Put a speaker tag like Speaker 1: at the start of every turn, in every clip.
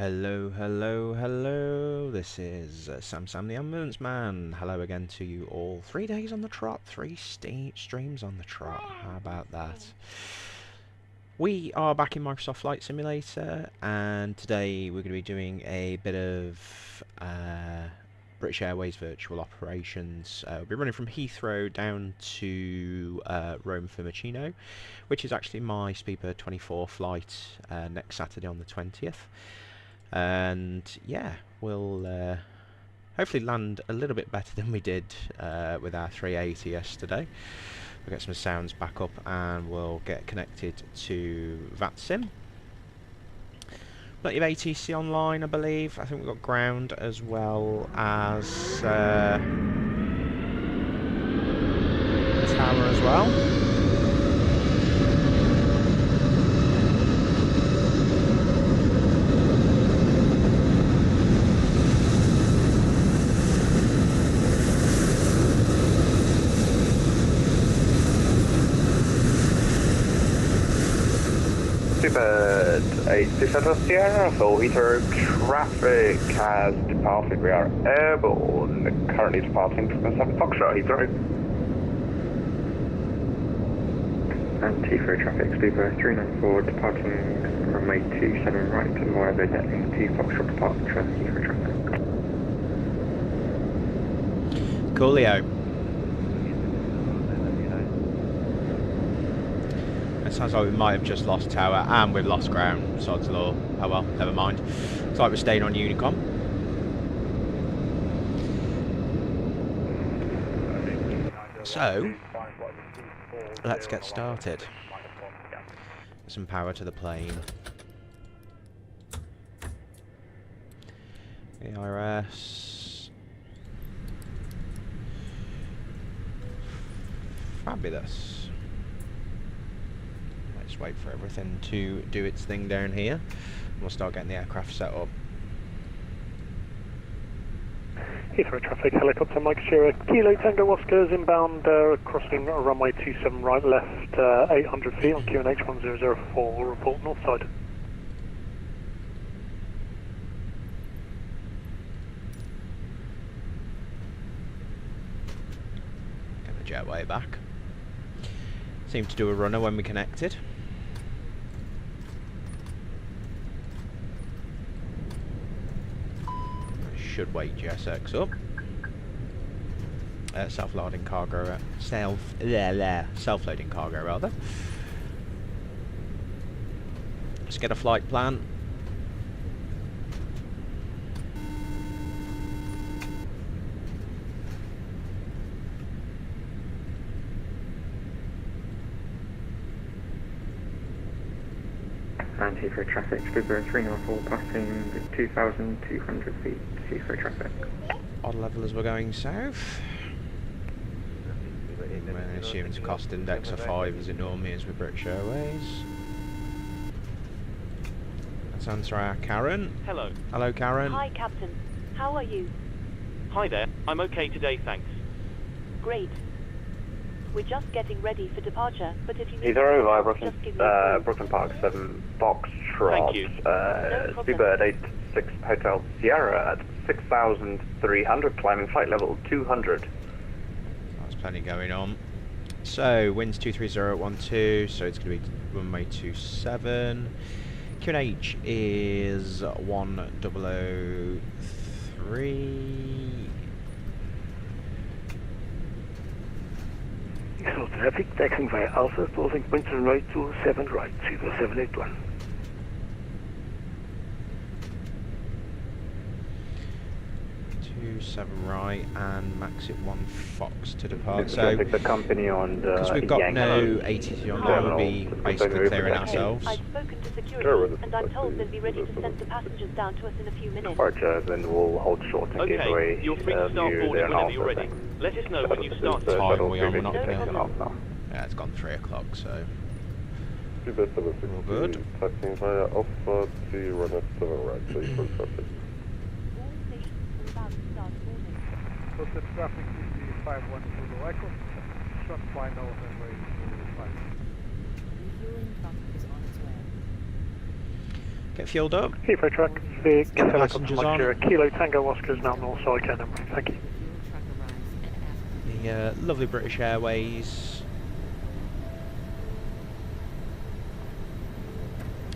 Speaker 1: Hello, hello, hello. This is Sam the Ambulance Man. Hello again to you all. 3 days on the trot, three streams on the trot. How about that? We are back in Microsoft Flight Simulator, and today we're going to be doing a bit of British Airways virtual operations. We'll be running from Heathrow down to Rome Fiumicino, which is actually my Speedbird 24 flight next Saturday on the 20th. And yeah, we'll hopefully land a little bit better than we did with our 380 yesterday. We'll get some sounds back up and we'll get connected to VATSIM. Plenty of ATC online, I believe. I think we've got ground as well as tower as well.
Speaker 2: Speedbird 867 Sierra, full Heathrow traffic has departed. We are airborne, currently departing from 7 Foxtrot Heathrow. And Heathrow traffic, Speedbird 394 departing runway 27 right and more over netting to Foxtrot departure, Heathrow traffic.
Speaker 1: Coolio. Sounds like we might have just lost tower and we've lost ground. Sod's law. Oh well, never mind. Looks like we're staying on Unicom. So, let's get started. Some power to the plane. ARS. Fabulous. Just wait for everything to do its thing down here. We'll start getting the aircraft set up.
Speaker 3: Heathrow traffic, helicopter Mike Sierra, Kilo Tango Oscars inbound, crossing runway 27 right left, 800 feet on QNH 1004, report north side.
Speaker 1: Get the jetway back. Seemed to do a runner when we connected. Should wake GSX up. Self-loading cargo, self-loading cargo rather. Let's get a flight plan.
Speaker 2: And Heathrow traffic, Speedbird 394 passing 2,200 feet, Heathrow traffic.
Speaker 1: Odd level as we're going south. I assume it's cost index of 5 as it normally is with British Airways. Let's answer our Karen.
Speaker 4: Hello.
Speaker 1: Hello, Karen.
Speaker 5: Hi, Captain. How are you?
Speaker 4: Hi there. I'm okay today, thanks.
Speaker 5: Great. We're just getting ready for departure, but if you need
Speaker 2: Heathrow via
Speaker 5: just give me a call.
Speaker 2: Brooklyn Park 7 Foxtrot.
Speaker 4: Thank you.
Speaker 5: No
Speaker 2: Speedbird 86 Hotel Sierra at 6,300, climbing flight level 200.
Speaker 1: That's plenty going on. So, winds 23012, so it's going to be runway 27. QNH is 1003.
Speaker 3: So traffic, taxing via Alpha, closing points runway 27 right, 0781.
Speaker 1: Right, and max it 1 Fox to depart. So,
Speaker 2: the company on the
Speaker 1: because we've got
Speaker 2: Yankee
Speaker 1: no ATC on there, we'll be basically clearing ourselves.
Speaker 5: I've spoken to security, and I'm told they'll be ready to send the passengers down to us in a few minutes.
Speaker 2: Departure, then we'll hold short and give away.
Speaker 4: Okay, you're free to start boarding whenever you're ready. Let us know when you start.
Speaker 1: Time we on, we're not
Speaker 5: No
Speaker 1: gonna.
Speaker 5: problem.
Speaker 1: Yeah, it's gone 3 o'clock, so
Speaker 6: all
Speaker 1: good.
Speaker 6: Taxiing via Alpha to run at 7 right, so you traffic.
Speaker 5: All stations are about to start boarding.
Speaker 3: Total traffic will be 51 Echo, short final runway 5.
Speaker 1: Get fueled up.
Speaker 3: Heathrow track, Vic,
Speaker 1: Get the
Speaker 3: helicopter
Speaker 1: passengers
Speaker 3: Mike
Speaker 1: on.
Speaker 3: Sierra, Kilo Tango Oscar's now north side, Cannon. Thank you.
Speaker 1: The lovely British Airways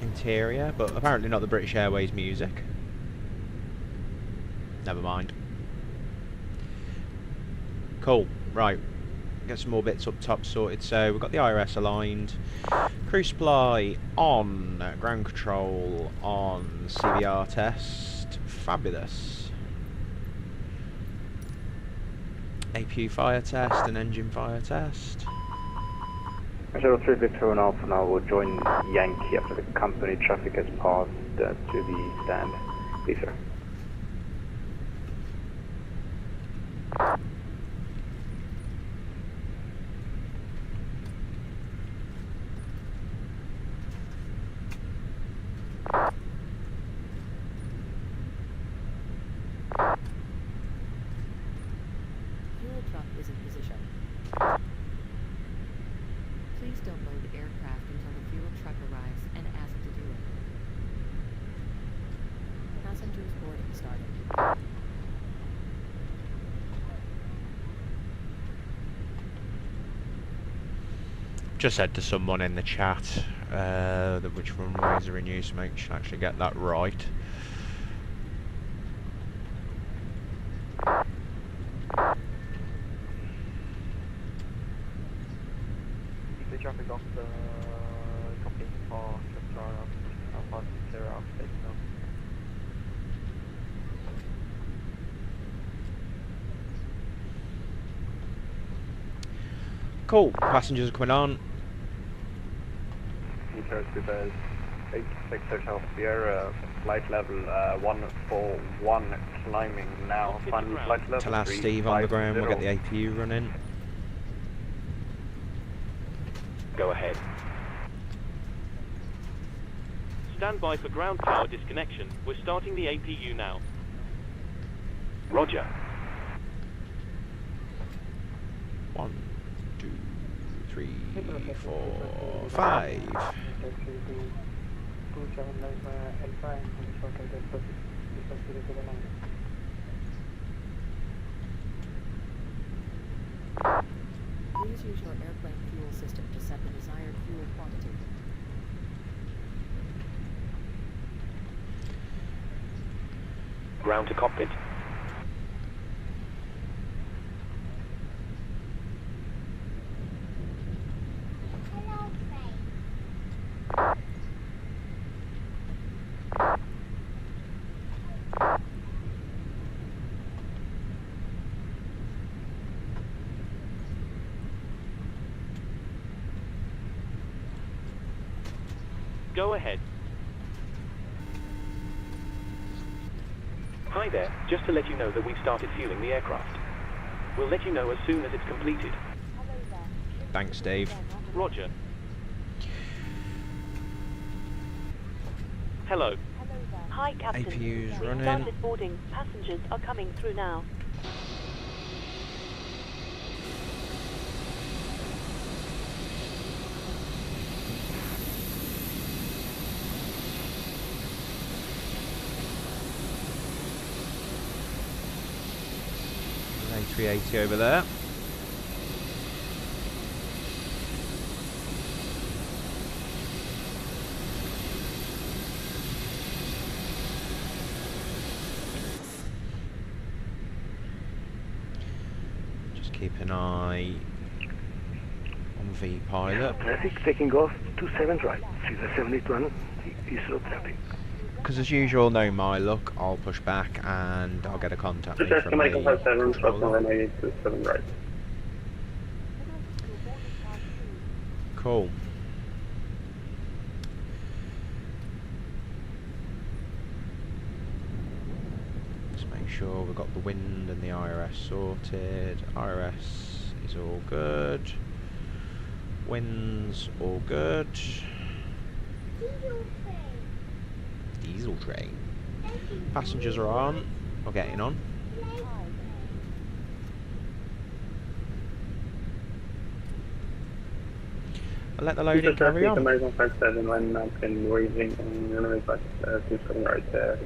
Speaker 1: interior, but apparently not the British Airways music. Never mind. Cool, right. Get some more bits up top sorted. So we've got the IRS aligned, crew supply on, ground control on, CBR test, fabulous. APU fire test and engine fire test.
Speaker 2: 03 Victor and Alpha now will join Yankee after the company traffic has passed to the stand. Please, sir.
Speaker 7: Fuel truck is in position. Please don't load the aircraft until the fuel truck arrives and ask to do it. Passengers boarding started.
Speaker 1: Just said to someone in the chat that which runways are in use, make sure I actually get that right.
Speaker 8: The traffic off the company for Alpha Sierra State now.
Speaker 1: Cool, passengers are coming on.
Speaker 2: Details prepared. 86 Hotel Sierra, flight level 141, climbing now. Final flight level
Speaker 1: Tell our Steve on the ground, we'll get the
Speaker 2: 350.
Speaker 1: APU running.
Speaker 4: Go ahead. Stand by for ground power disconnection. We're starting the APU now. Roger.
Speaker 1: 1, 2, 3, 4, 5.
Speaker 7: Please use your airplane fuel system to set the desired fuel quantity.
Speaker 4: Ground to cockpit. Go ahead. Hi there, just to let you know that we've started fueling the aircraft. We'll let you know as soon as it's completed.
Speaker 1: Thanks, Dave.
Speaker 4: Roger. Hello.
Speaker 5: Hi, Captain.
Speaker 1: APU's
Speaker 5: We
Speaker 1: running.
Speaker 5: started boarding. Passengers are coming through now.
Speaker 1: A380 over there. Just keep an eye on V pilot.
Speaker 3: Traffic taking off 27 right. Caesar 71 is slow traffic.
Speaker 1: Because as usual, know my luck, I'll push back and I'll get a contact me from the controller.
Speaker 2: Right.
Speaker 1: Cool. Let's make sure we've got the wind and the IRS sorted. IRS is all good. Winds all good. Diesel train. Passengers are on, or getting on. I'll let the loading carry on.
Speaker 2: American 57 when up and raising and runway 27 right there.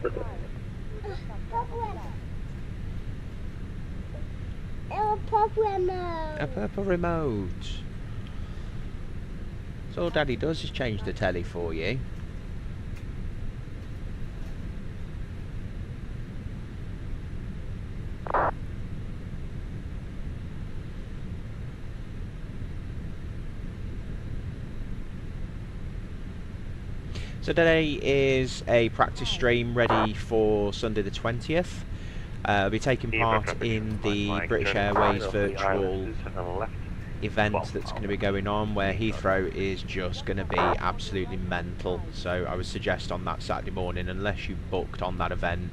Speaker 1: A purple remote. So all Daddy does is change the telly for you. So today is a practice stream ready for Sunday the 20th. I'll be taking part in the British Airways virtual event that's going to be going on, where Heathrow is just going to be absolutely mental. So I would suggest on that Saturday morning, unless you booked on that event,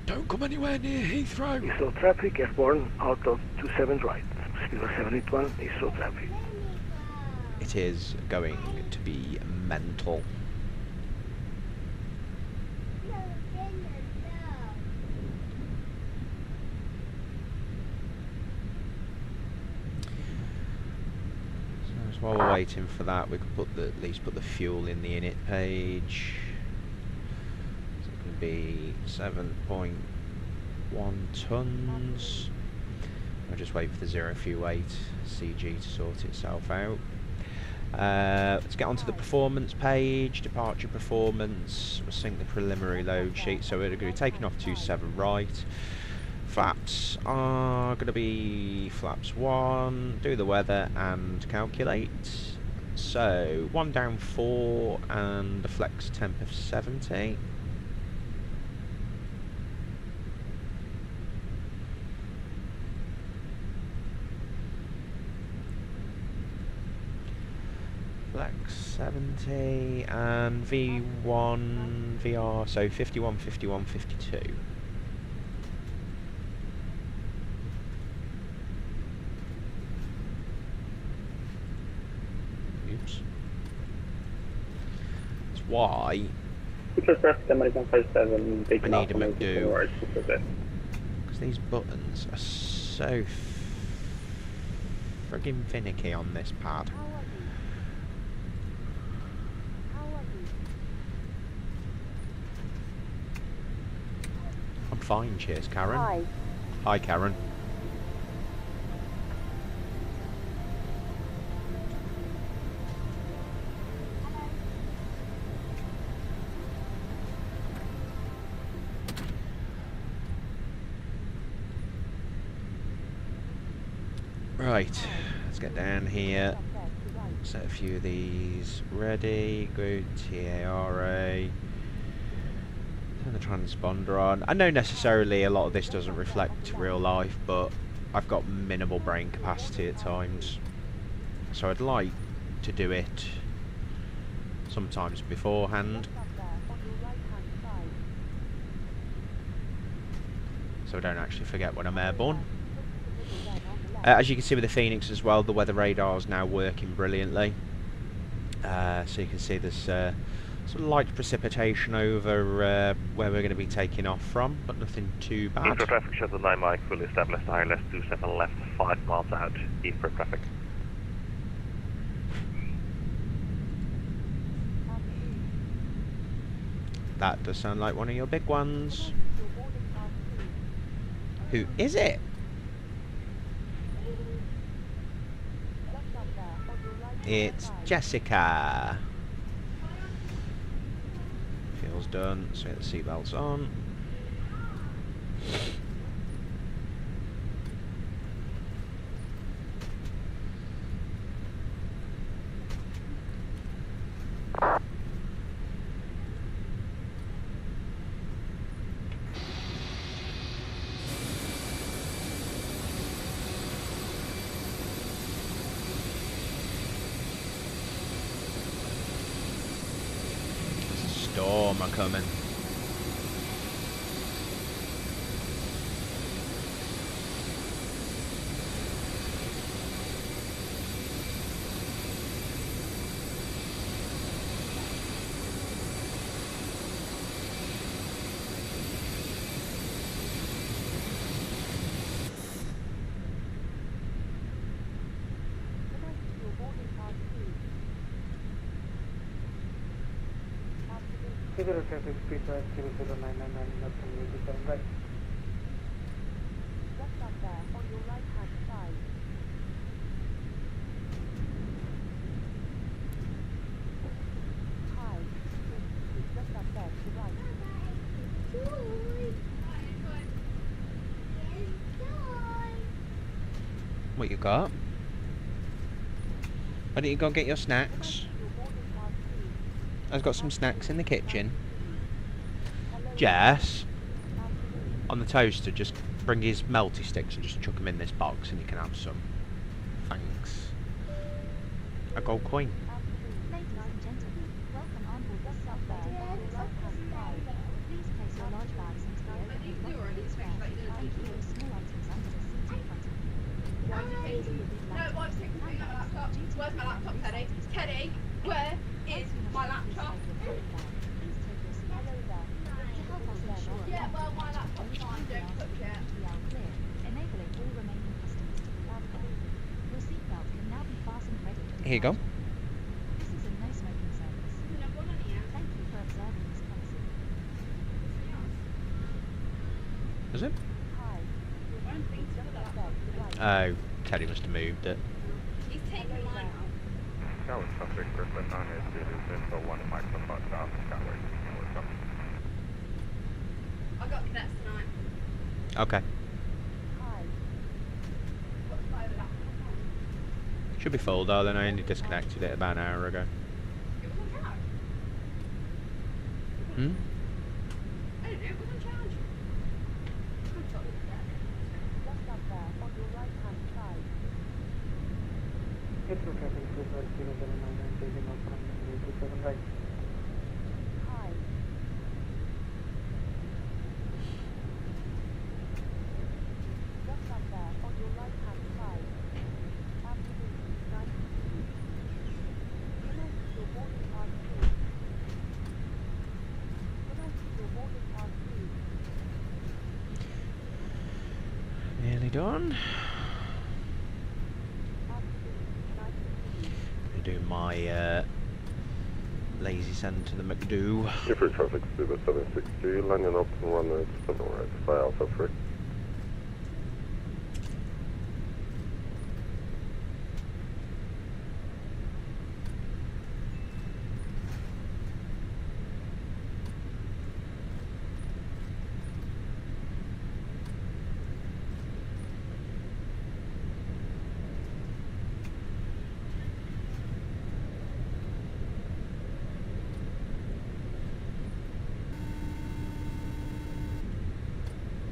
Speaker 1: don't come anywhere near Heathrow.
Speaker 9: ISO traffic airborne out of 27 right. Speedbird 781, ISO traffic.
Speaker 1: It is going to be mental. While we're waiting for that, we could at least put the fuel in the init page. So it can be 7.1 tons. I'll just wait for the 0 fuel weight CG to sort itself out. Let's get onto the performance page, departure performance. We'll sync the preliminary load sheet. So we're going to be taking off 27 right. Flaps are going to be flaps 1, do the weather and calculate. So 1 down 4 and a flex temp of 70. Flex 70 and V1 VR, so 51, 51, 52. Oops. That's why I need a McDo, because these buttons are so friggin' finicky on this pad. I'm fine, cheers Karen.
Speaker 5: Hi.
Speaker 1: Hi Karen. Right, let's get down here, set a few of these ready, go TARA, turn the transponder on. I know necessarily a lot of this doesn't reflect real life, but I've got minimal brain capacity at times, so I'd like to do it sometimes beforehand, so I don't actually forget when I'm airborne. As you can see with the Fenix as well, the weather radar is now working brilliantly. So you can see there's sort of light precipitation over where we're going to be taking off from, but nothing too bad.
Speaker 6: Heathrow traffic shuttle 9 Mike, fully established, ILS 27 left, 5 miles out, Heathrow traffic.
Speaker 1: That does sound like one of your big ones. Who is it? It's Jessica. Fuel's done, so get the seatbelts on. Storm are coming.
Speaker 3: Zero traffic, Speedbird 00999, left and 87 right.
Speaker 5: Just up there, on your right-hand side. Hi, it's just up there to the right.
Speaker 1: What you got? Why don't you go get your snacks?
Speaker 5: Your boarding pass please.
Speaker 1: I've got some snacks in the kitchen. Jess, on the toaster, just bring his melty sticks and just chuck them in this box and you can have some. Thanks. A gold coin.
Speaker 7: Ladies and gentlemen, welcome on board the Southwestern Airlines right-hand side. Please place your large bags into the overhead locker spares and keep your small items under the seats in front of you.
Speaker 10: Where's my laptop, Teddy? Teddy, where is my laptop? Yeah, well, my laptop's fine, don't touch it.
Speaker 7: Enabling all remaining customers to board aircraft. Your seatbelt can now be fastened ready for
Speaker 1: Here you go.
Speaker 7: departure. This is a no smoking service. Thank you for observing this policy.
Speaker 1: Is it?
Speaker 5: Hi, it's just up there to the right.
Speaker 1: Oh, Teddy must have moved it.
Speaker 10: He's taking mine out.
Speaker 2: Tower traffic, Brooklyn 982, info 1 Microsoft South, Tower,
Speaker 10: I got cadets tonight.
Speaker 1: Okay.
Speaker 5: Hi,
Speaker 10: What's my other laptop on?
Speaker 1: Should be full though, then I only disconnected it about an hour ago.
Speaker 10: It was on charge.
Speaker 1: Hmm?
Speaker 10: I don't know, it was on charge. I'm sorry,
Speaker 5: just up there, on your right-hand side.
Speaker 3: Zero traffic, Speedbird 00999, taking off from 87 right.
Speaker 5: Hi. Just up there, on your right-hand side. Absolutely, nice to see you. Can I see your boarding pass, please? Can I see your boarding pass, please?
Speaker 1: Nearly done.
Speaker 5: Absolutely, nice to see you.
Speaker 1: Gonna do my lazy send to the McDo.
Speaker 2: Different traffic, Speedbird 763, landing up and runway 7 right, fly Alpha 3.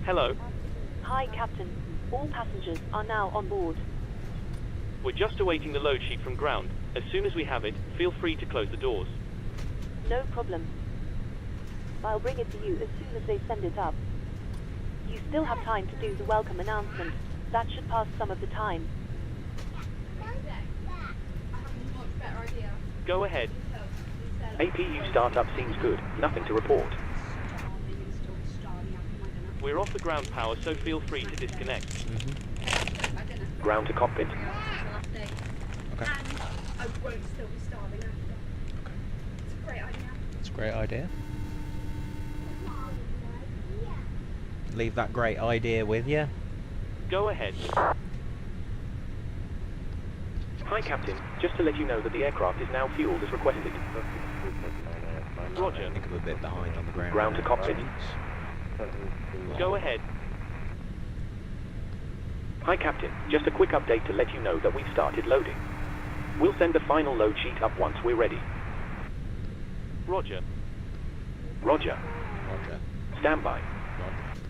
Speaker 4: Hello.
Speaker 5: Hi, Captain. All passengers are now on board.
Speaker 4: We're just awaiting the load sheet from ground. As soon as we have it, feel free to close the doors.
Speaker 5: No problem. I'll bring it to you as soon as they send it up. You still have time to do the welcome announcement. That should pass some of the time.
Speaker 10: I have a much better idea.
Speaker 4: Go ahead.
Speaker 10: He
Speaker 4: APU startup seems good. Nothing to report. We're off the ground power, so feel free to disconnect. Ground to cockpit.
Speaker 1: Okay.
Speaker 10: And I won't still be starving after. It's a great idea.
Speaker 1: It's a great idea. Leave that great idea with you.
Speaker 4: Go ahead. Hi, Captain. Just to let you know that the aircraft is now fueled as requested. Roger.
Speaker 1: I think I'm a bit behind on the ground.
Speaker 4: Ground to cockpit. Go ahead. Hi, Captain. Just a quick update to let you know that we've started loading. We'll send the final load sheet up once we're ready. Roger. Roger.
Speaker 1: Roger.
Speaker 4: Stand by.
Speaker 1: Roger.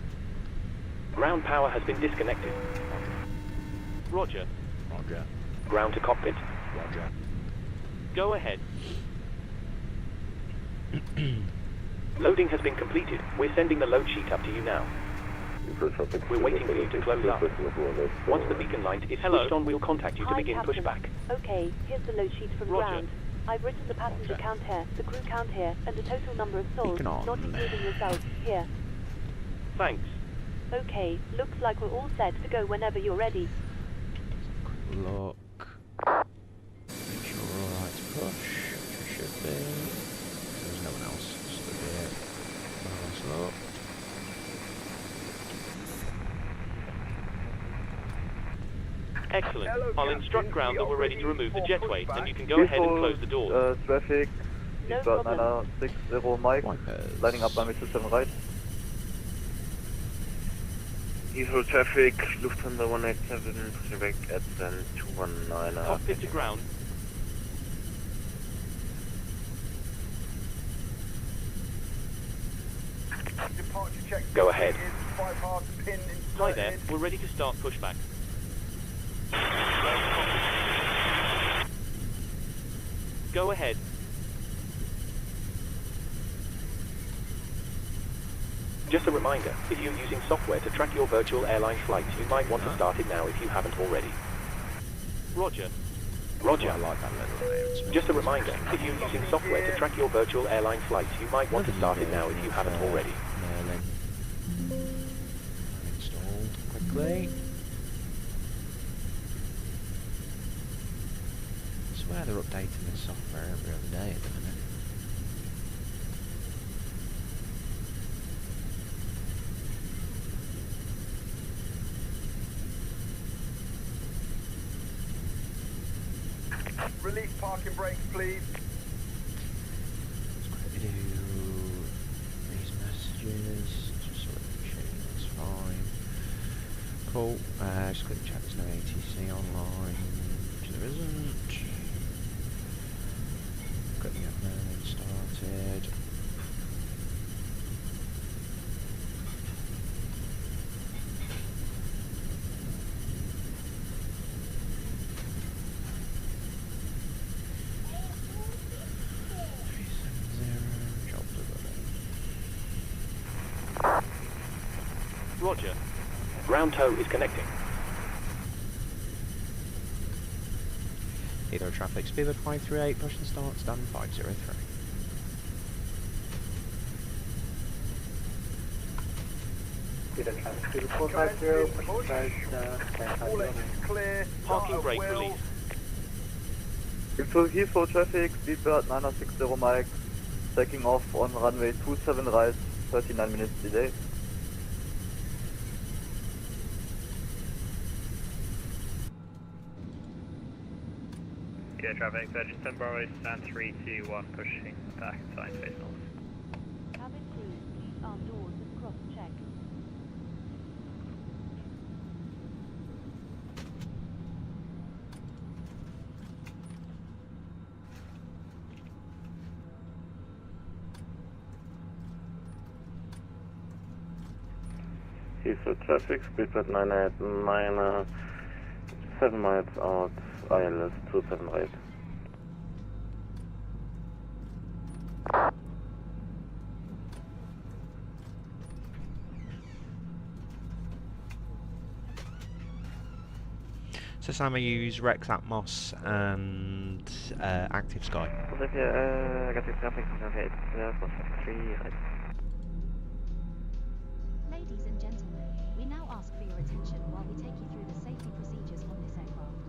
Speaker 4: Ground power has been disconnected. Roger.
Speaker 1: Roger.
Speaker 4: Ground to cockpit.
Speaker 1: Roger.
Speaker 4: Go ahead. Loading has been completed. We're sending the load sheet up to you now. We're waiting for you to close up. Once the beacon light is switched on, we'll contact you to
Speaker 5: Hi,
Speaker 4: begin
Speaker 5: Captain.
Speaker 4: pushback.
Speaker 5: Okay, here's the load sheet from
Speaker 4: Roger.
Speaker 5: ground. I've written the passenger
Speaker 1: Okay.
Speaker 5: count here, the crew count here, and the total number of souls,
Speaker 1: Beacon on.
Speaker 5: not including yourself, here.
Speaker 4: Thanks.
Speaker 5: Okay, looks like we're all set to go whenever you're ready.
Speaker 1: Look. Make sure we're alright to push, which we should be. There's no one else stood here.
Speaker 4: Excellent. I'll instruct ground that we're ready to remove the jetway, and you can go ahead and close the doors.
Speaker 8: Traffic,
Speaker 5: No
Speaker 8: Speedbird
Speaker 5: problem.
Speaker 8: 960 Mike,
Speaker 1: Wipers.
Speaker 8: lining up runway 27 right.
Speaker 6: Heathrow traffic, Lufthansa 187, pushing back at 219.
Speaker 4: Cockpit to ground. Go ahead. Hi there, we're ready to start pushback. Go ahead. Just a reminder, if you're using software to track your virtual airline flights, you might want to start it now if you haven't already. Roger. Roger.
Speaker 1: I like that little announcement.
Speaker 4: Just a reminder, if you're using software to track your virtual airline flights, you might want to start it now if you haven't already.
Speaker 1: Merlin. Installed quickly. I swear they're updating this software every other day at the minute.
Speaker 11: Release parking brakes, please.
Speaker 1: Let's quickly do these messages. Just sort of machine, that's fine. Cool. Just quickly check there's no ATC online, which there isn't. Quickly get Merlin started.
Speaker 4: Roger. Ground tow is connecting.
Speaker 1: Heathrow traffic, Speedbird 538, push and start, stand 503.
Speaker 3: Speedbird traffic, Speedbird 450, push and start,
Speaker 11: All exits clear.
Speaker 4: Parking
Speaker 11: Start
Speaker 4: brake
Speaker 11: at will.
Speaker 4: release.
Speaker 8: Heathrow traffic, Speedbird 960 Mike, taking off on runway 27 right, 39 minutes delay.
Speaker 6: Yeah, traffic, Surgeon 10 Bravo, stand 321, pushing back, sign face north.
Speaker 5: Cabin crew, please arm doors and cross-check.
Speaker 2: Heathrow traffic, Speedbird 989, 7 miles out, ILS 27 right.
Speaker 1: So Sam, I use Rex Atmos and Active Sky.
Speaker 8: Negative traffic, 3 right.
Speaker 7: Ladies and gentlemen, we now ask for your attention while we take you through the safety procedures on this aircraft.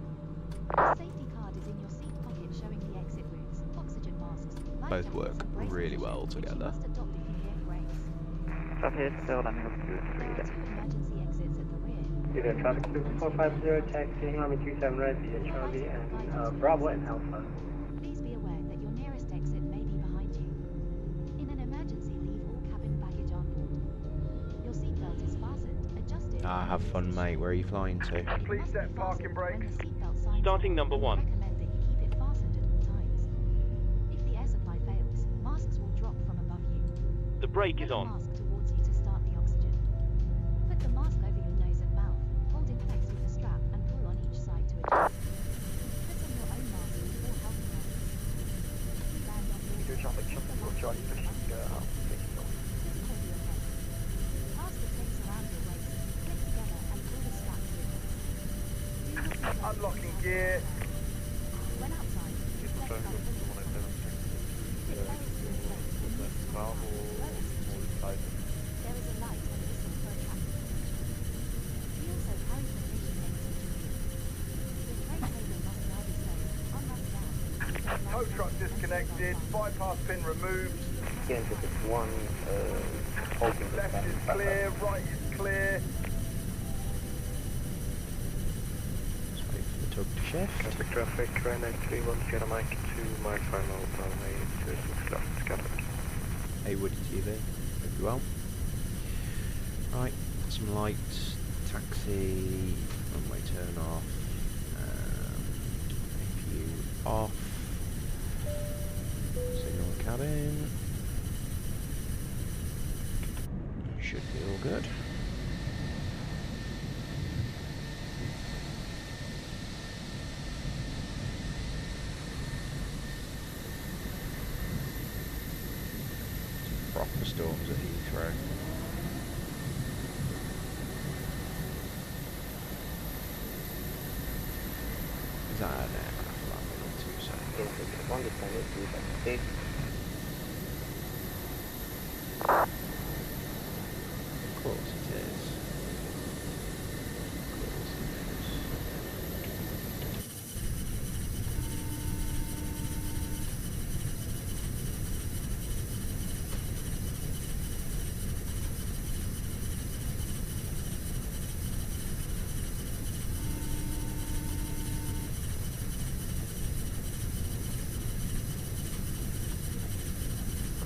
Speaker 7: The safety card is in your seat pocket showing the exit routes, oxygen masks, life
Speaker 1: Both
Speaker 7: jackets
Speaker 1: work
Speaker 7: and brace
Speaker 1: really
Speaker 7: position,
Speaker 1: well
Speaker 7: which you
Speaker 1: together.
Speaker 7: must adopt if you hear brakes.
Speaker 8: Traffic, landing up
Speaker 7: There are 2 emergency exits at the rear.
Speaker 3: Speedbird traffic, Speedbird 450, taxiing runway 27 right via Charlie and Bravo and Alpha.
Speaker 7: Please be aware that your nearest exit may be behind you. In an emergency, leave all cabin baggage on board. Your seatbelt is fastened, adjusted.
Speaker 1: Ah, have fun, mate. Where are you flying to?
Speaker 7: It
Speaker 11: Please
Speaker 7: must
Speaker 11: set
Speaker 7: be
Speaker 11: parking
Speaker 7: fastened when
Speaker 11: brakes.
Speaker 7: the seatbelt signs
Speaker 4: Starting
Speaker 7: are on.
Speaker 4: number
Speaker 7: We
Speaker 4: 1.
Speaker 7: recommend that you keep it fastened at all times. If the air supply fails, masks will drop from above you.
Speaker 4: The brake
Speaker 7: Pull
Speaker 4: is
Speaker 7: a
Speaker 4: on.
Speaker 7: mask towards you to start the oxygen. Put the mask over your nose and mouth, hold in place with a strap and pull on each side to adjust. Put on your own mask before helping others. If you land on board,
Speaker 8: Heathrow traffic,
Speaker 7: keep the
Speaker 8: Chopper
Speaker 7: mask
Speaker 8: Charlie,
Speaker 7: over your
Speaker 8: pushing
Speaker 7: face.
Speaker 8: face north.
Speaker 7: Just hold your head. Pass the tapes around your waist, click together and pull the strap to your waist. Do not be afraid to
Speaker 11: Unlocking
Speaker 7: stand
Speaker 11: gear.
Speaker 7: up. When outside,
Speaker 6: Heathrow
Speaker 7: flex
Speaker 6: traffic,
Speaker 7: up fully
Speaker 6: Lufthansa
Speaker 7: across.
Speaker 6: 187,
Speaker 7: Sit very still and rest when you see
Speaker 6: Bravo,
Speaker 7: There is a light and whistle for a traffic connection. We also carry protection aids at your rear. Your freight trailer must now be stowed, unwrapped down.
Speaker 11: Tow truck disconnected, bypass pin removed.
Speaker 2: Again, if it's one, holding the
Speaker 11: Left is clear, right is clear.
Speaker 1: Just wait Shift.
Speaker 3: Traffic, traffic, runway 31, Sierra Mike, 2 mile final, runway 26 left, Gatwick.
Speaker 1: Haywood TV, hope you well. Right, some lights, taxi, runway turn off, view off, signal cabin, should be all good. Proper storms at Heathrow. Is that an aircraft landing on 27? Of course it is.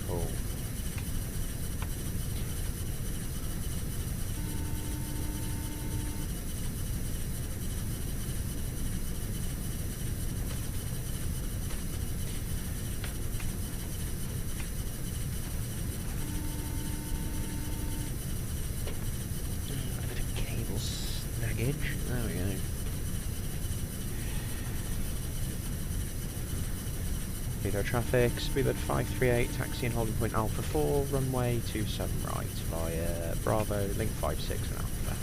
Speaker 1: Cool. A bit of cable snaggage. There we go. Speedo traffic, Speedbird 538, taxi and holding point Alpha 4, runway 27 right via Bravo, link 56 and Alpha.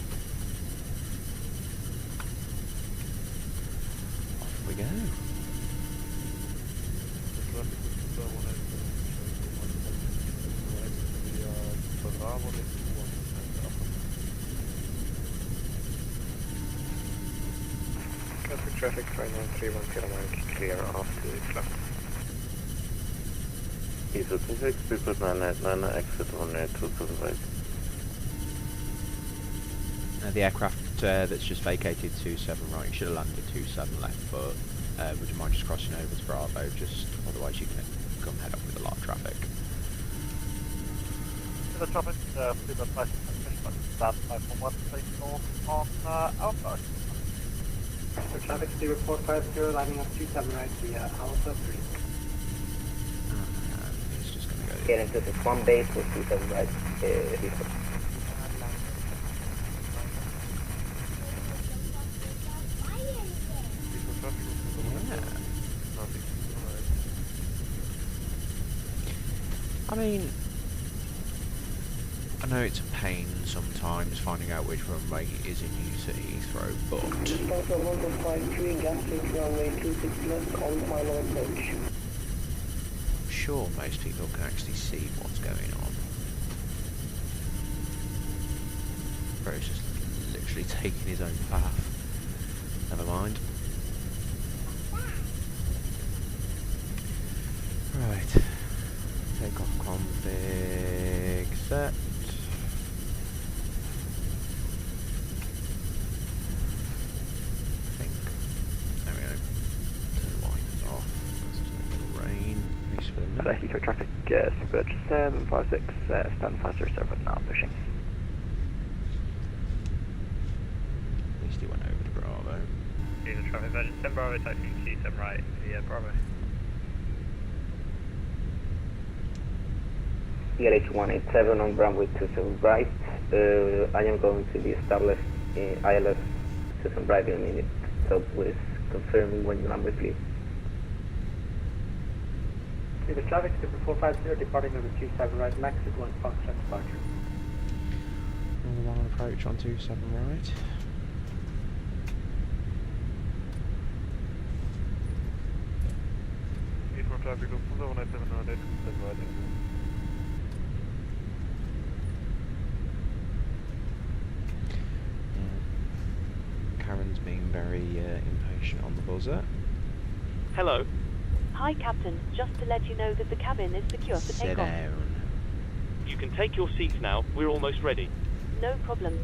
Speaker 1: Off we go.
Speaker 3: Traffic, traffic, runway 31, Sierra Mike, clear off to its left.
Speaker 2: Heathrow 26, Speedbird 999, exit on 27 right.
Speaker 1: The aircraft that's just vacated 27 right, you should have landed 27 left, but would you mind just crossing over to Bravo, just otherwise you can come head up with a lot of traffic.
Speaker 6: The traffic, Speedbird 561, stand 541, place north on Alpha.
Speaker 3: For traffic, Speedbird 450, landing on 27 right via Alpha 3.
Speaker 1: It's just going to go...
Speaker 9: Get into this one base with 27 right, Heathrow.
Speaker 1: I mean, I know it's a pain sometimes finding out which runway is in use at Heathrow, but...
Speaker 9: Delta 153, Gatwick, runway 26 left, on final approach.
Speaker 1: I'm sure most people can actually see what's going on. Bro's just literally taking his own path. Never mind. Right. Take off config set. I think. There we go. Turn the wipers off. Let's just a little rain. Peace for the minute.
Speaker 8: Heathrow traffic, Speedbird 756, stand 507 now pushing.
Speaker 1: At least he went over to Bravo.
Speaker 6: Heathrow traffic, Virgin 10 Bravo, taxi 27 right via Bravo.
Speaker 9: EGLL 187 on runway 27 right. I am going to be established in ILS 27 right in a minute, so please confirm when you land with me.
Speaker 3: The traffic, Speedbird 450, departing over 27 right, max at 1 function departure.
Speaker 1: Another one on approach on 27 right.
Speaker 6: Heathrow traffic, 197 right, 27 right.
Speaker 1: Karen's being very impatient on the buzzer.
Speaker 4: Hello.
Speaker 5: Hi, Captain. Just to let you know that the cabin is secure for
Speaker 1: Sit
Speaker 5: takeoff.
Speaker 1: down.
Speaker 4: You can take your seats now. We're almost ready.
Speaker 5: No problem.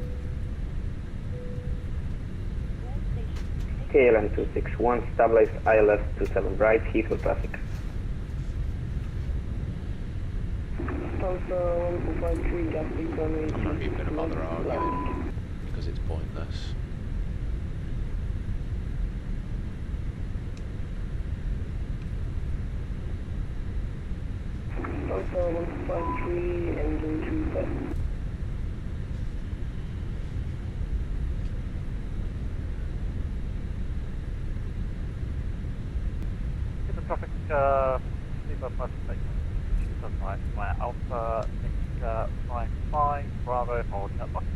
Speaker 5: All stations, take
Speaker 9: KLM 261, stabilize ILS 27 right, Heathrow traffic.
Speaker 1: I'm not even going to bother arguing, because it's pointless.
Speaker 12: Alpha 153, engine 25.
Speaker 8: Traffic, Speedbird 5 right, via Alpha, 55, Bravo, holding up button.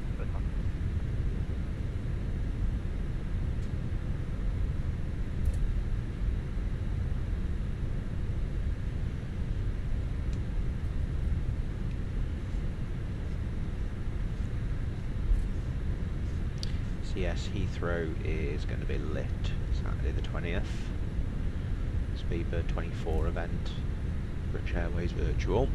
Speaker 1: So yes, Heathrow is going to be lit Saturday the 20th. Speedbird 24 event, British Airways virtual.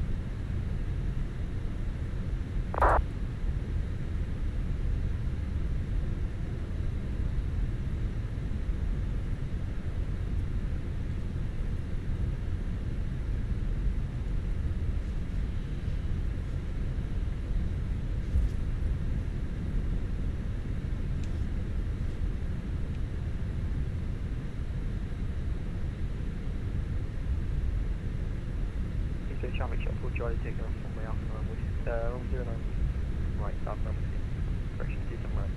Speaker 8: Traffic shuttle Charlie taking off from the Alpha runway 09 right, south runway, correction 27 right.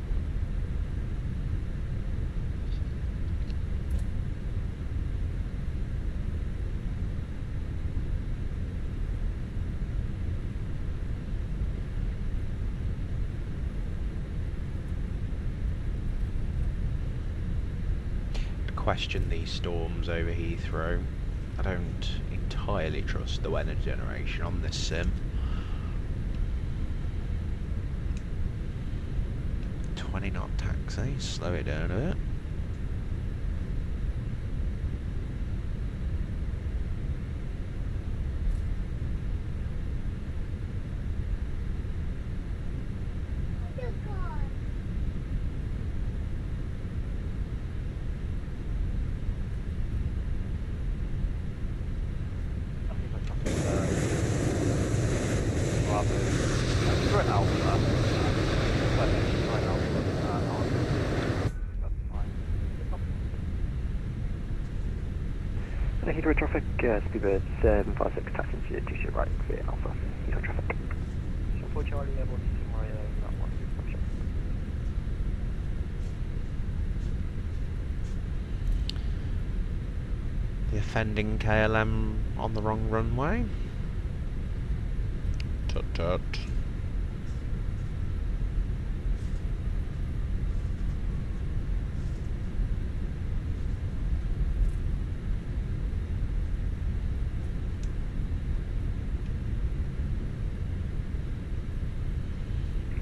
Speaker 1: Question these storms over Heathrow. I don't entirely trust the weather generation on this sim. 20 knot taxi, slow it down a bit.
Speaker 13: Heathrow traffic, Speedbird 756, taxi to 20 right, clear Alpha, Heathrow traffic.
Speaker 8: Shuttle Charlie, airborne tomorrow, that one,
Speaker 1: The offending KLM on the wrong runway. Tut tut.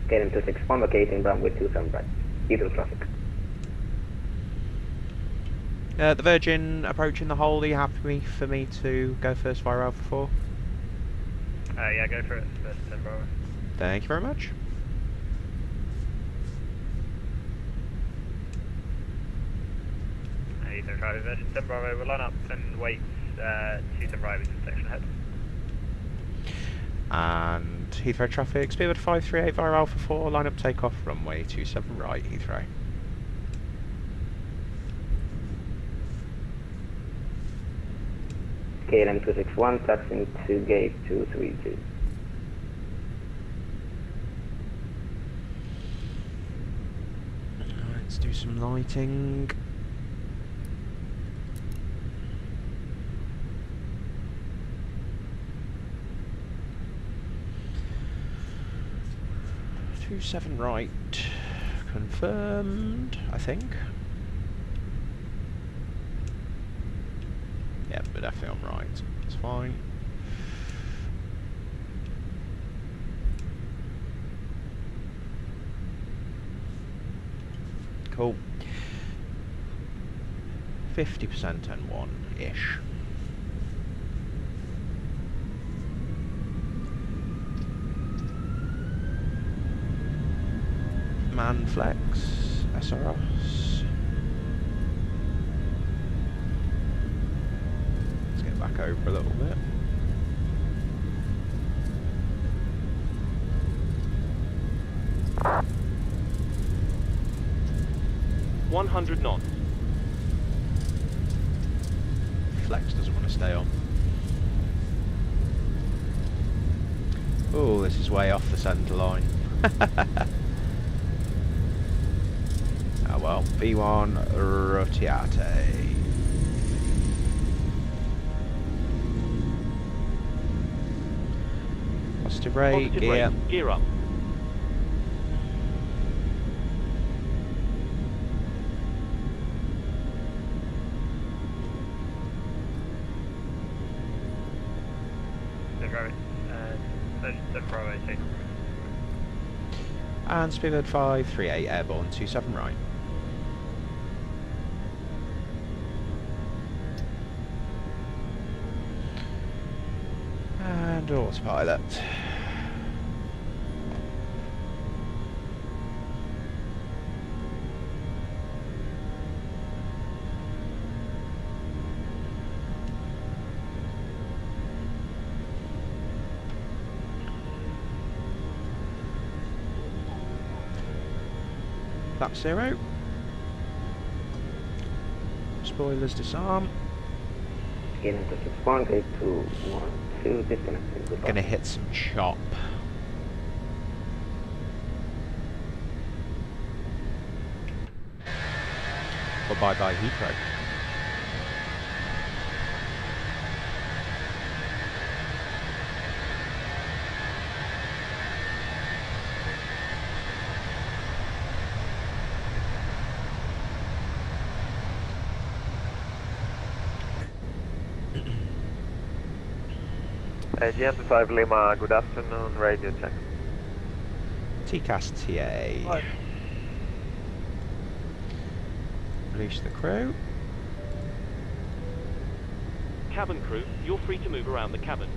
Speaker 9: KLM 261, vacating runway 27 right, Heathrow traffic.
Speaker 1: The Virgin approaching the hole. Are you happy for me to go first via Alpha 4?
Speaker 6: Yeah, go for it. First 10 Bravo.
Speaker 1: Thank you very much.
Speaker 6: Heathrow traffic, Virgin 10 Bravo, we'll line up and wait 27 right with section ahead.
Speaker 1: And Heathrow traffic, Speedbird 538 via Alpha 4, line up takeoff, runway 27 right, Heathrow.
Speaker 9: KLM 261, taxiing to gate 232.
Speaker 1: Let's do some lighting. Seven right, confirmed, I think. Yeah, but definitely on right, it's fine. Cool. 50% N1-ish. Manflex, SRS. back over a little bit.
Speaker 4: $100 knots.
Speaker 1: Flex doesn't want to stay on. Oh, this is way off the centre line. Oh well, V1 Rotiate. Positive rate,
Speaker 4: Positive
Speaker 1: gear.
Speaker 4: rate. Gear up.
Speaker 1: And Speedbird 538 airborne 27 right. And autopilot. That's 0. Spoilers disarm.
Speaker 9: Again into 6-1, gate 2, 1, 2, disconnecting. Goodbye.
Speaker 1: Gonna hit some chop. Or bye bye Heathrow.
Speaker 8: GM 5 Lima, good afternoon, radio check.
Speaker 1: TCAS TA.
Speaker 8: Hi.
Speaker 1: Release the crew.
Speaker 4: Cabin crew, you're free to move around the cabin.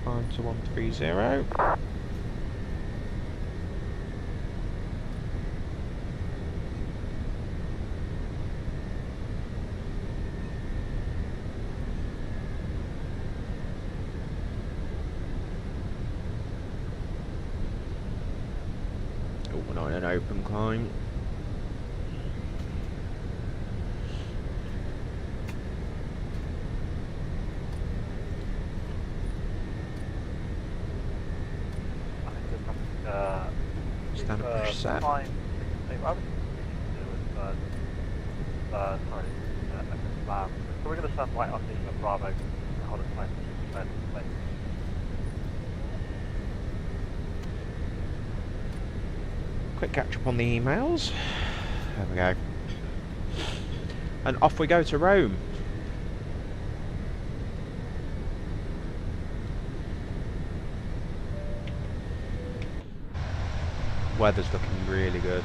Speaker 1: Climb to 130. Oh, we're not in an open climb. Stand up push set.
Speaker 8: Sorry, so we're going to stand right on the Bravo and hold it tight.
Speaker 1: Quick catch up on the emails. There we go. And off we go to Rome. Weather's looking really good.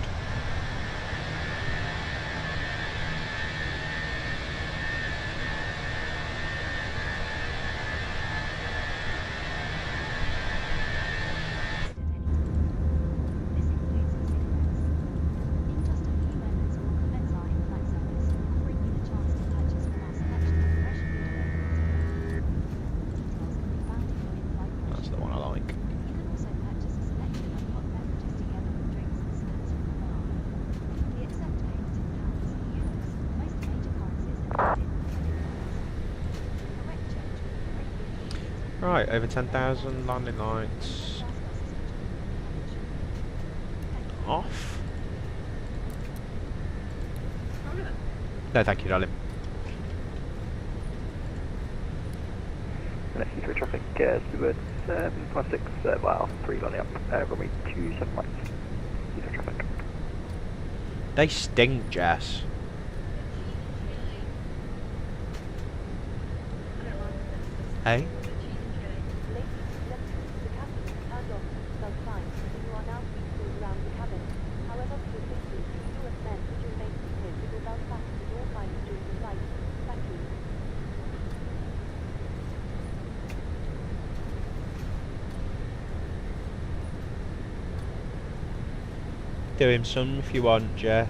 Speaker 1: That's the one I like. Right, over 10,000, landing lights off. No, thank you, darling.
Speaker 13: Heathrow traffic, Speedbird 756, mile 3 landing up, runway 27 right. Heathrow traffic.
Speaker 1: They stink, Jess. Hey? Do him some if you want, Jess.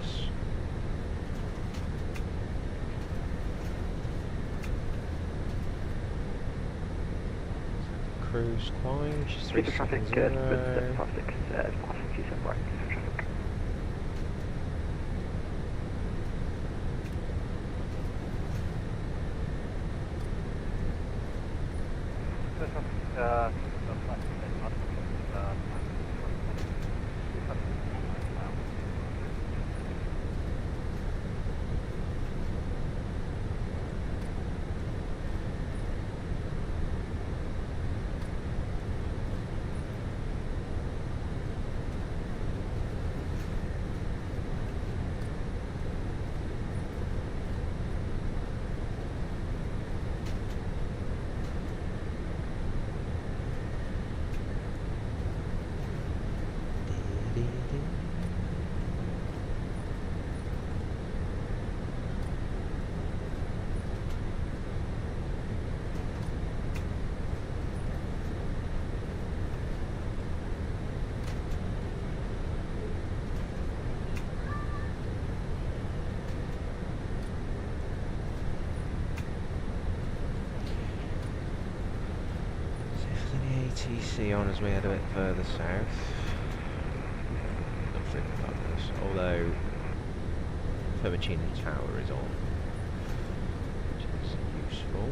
Speaker 1: Cruise quiet, she's
Speaker 13: Keep the traffic,
Speaker 1: 370.
Speaker 13: Speedbird 756, passing 27 right, clear for traffic.
Speaker 1: ATC on as we head a bit further south. Not frequent partners, although Fiumicino Tower is on, which is useful.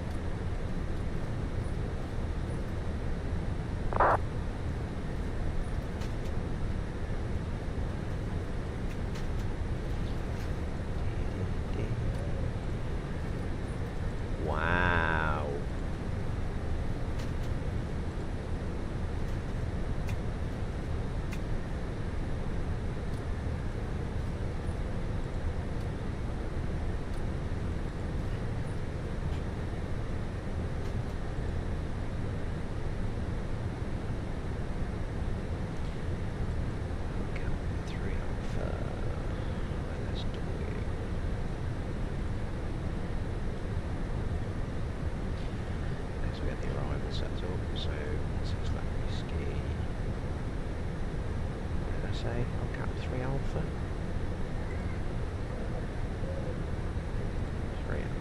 Speaker 1: Wow. On cap 3 Alpha. 3 Alpha.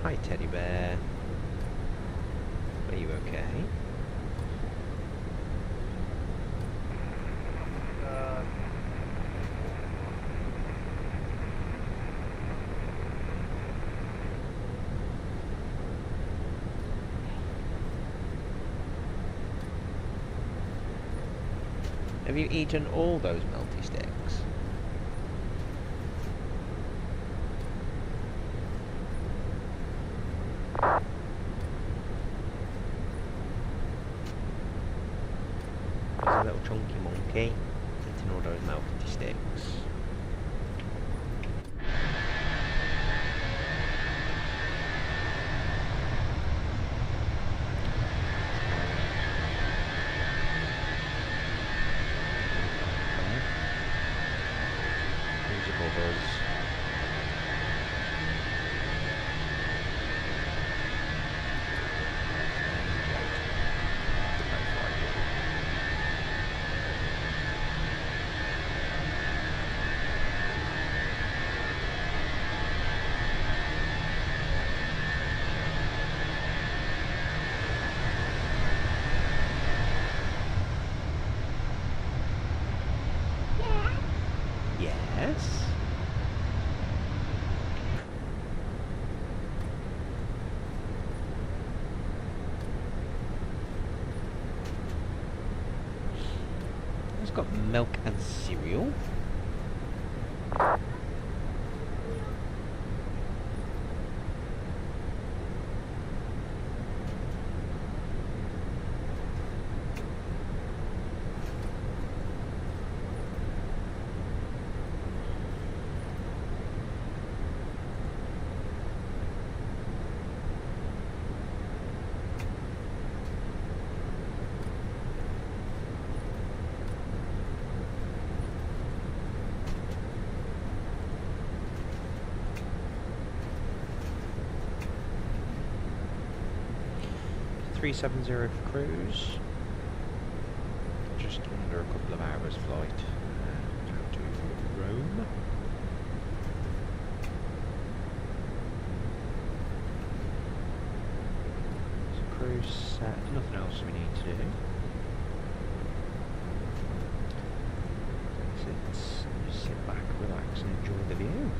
Speaker 1: Hi, teddy bear. Are you okay? Have you eaten all those melty sticks? There's a little chunky monkey eating all those melty sticks. Musical buzz. Yes. It's got milk and cereal. 370 for cruise. Just under a couple of hours flight to Rome. So cruise set, nothing else we need to do. Sit back, relax and enjoy the view.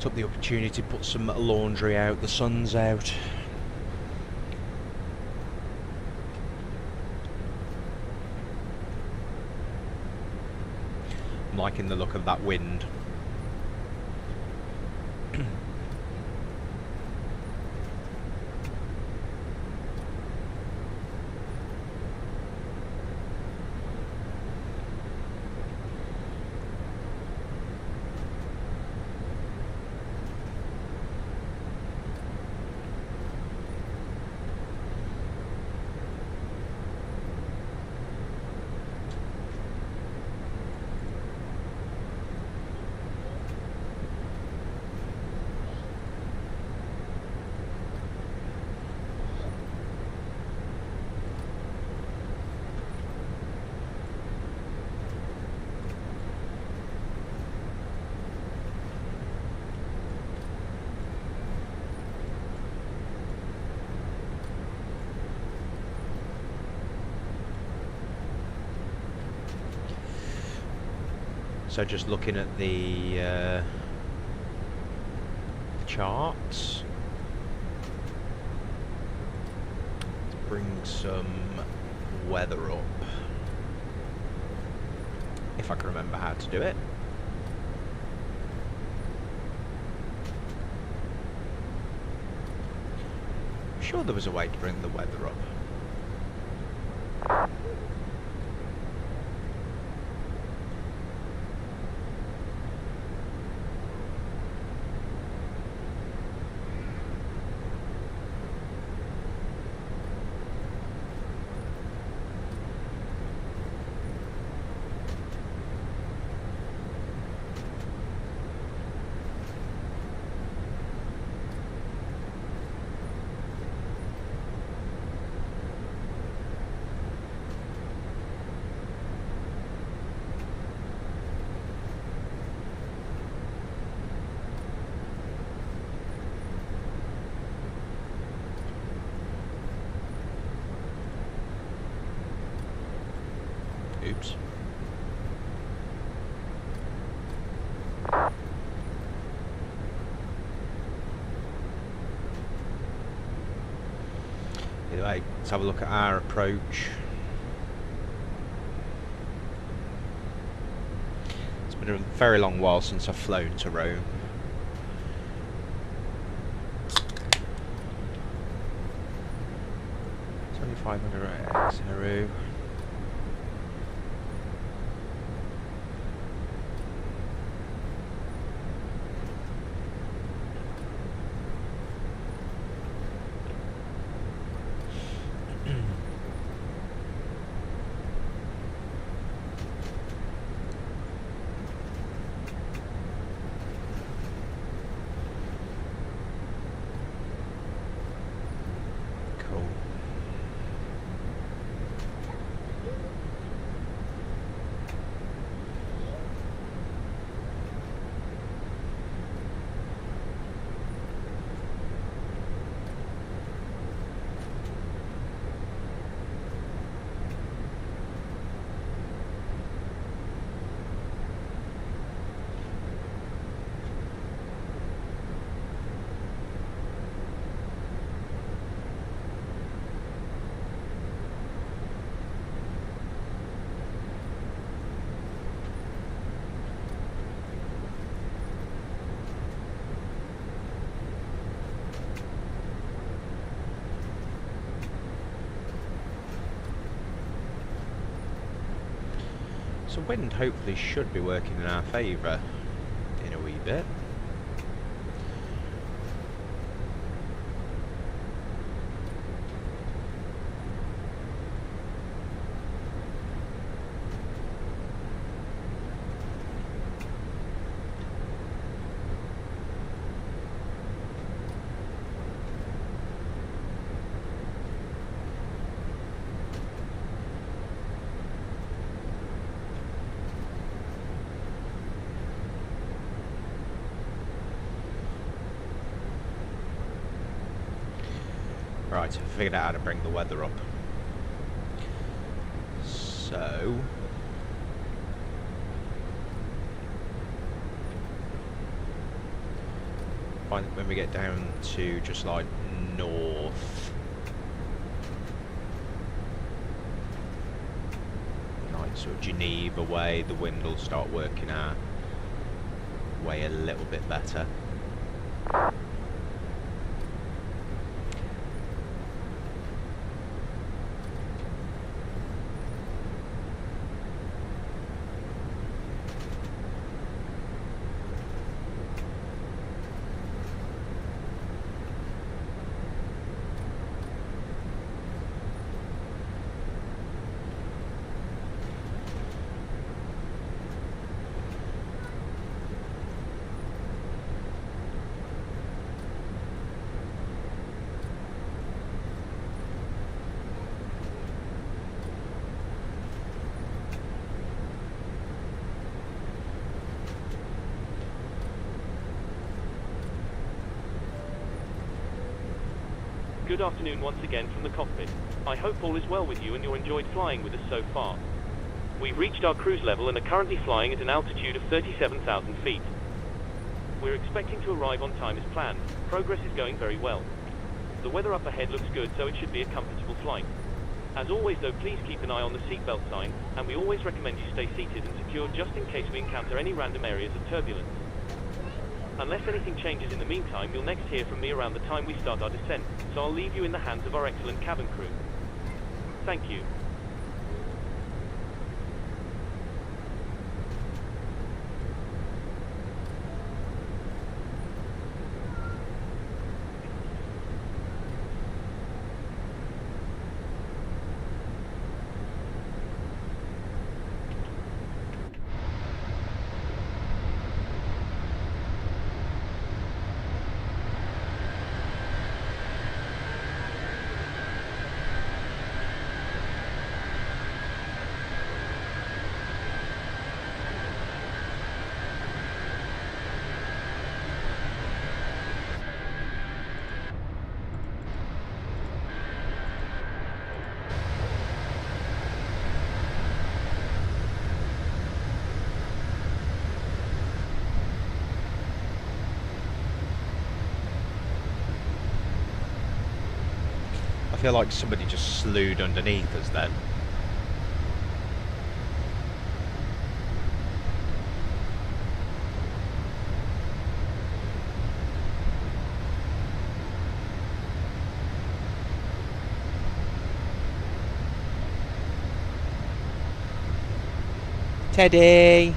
Speaker 1: Took the opportunity to put some laundry out, the sun's out. I'm liking the look of that wind. So just looking at the charts, let's bring some weather up, if I can remember how to do it. I'm sure there was a way to bring the weather up. Oops. Anyway, let's have a look at our approach. It's been a very long while since I've flown to Rome. It's only 500 0. So wind hopefully should be working in our favour in a wee bit. Right, I figured out how to bring the weather up. So when we get down to just like north, like sort of Geneva way, the wind will start working our way a little bit better.
Speaker 4: Good afternoon once again from the cockpit. I hope all is well with you and you enjoyed flying with us so far. We've reached our cruise level and are currently flying at an altitude of 37,000 feet. We're expecting to arrive on time as planned. Progress is going very well. The weather up ahead looks good, so it should be a comfortable flight. As always though, please keep an eye on the seatbelt sign, and we always recommend you stay seated and secure just in case we encounter any random areas of turbulence. Unless anything changes in the meantime, you'll next hear from me around the time we start our descent, so I'll leave you in the hands of our excellent cabin crew. Thank you.
Speaker 1: I feel like somebody just slewed underneath us then. Teddy!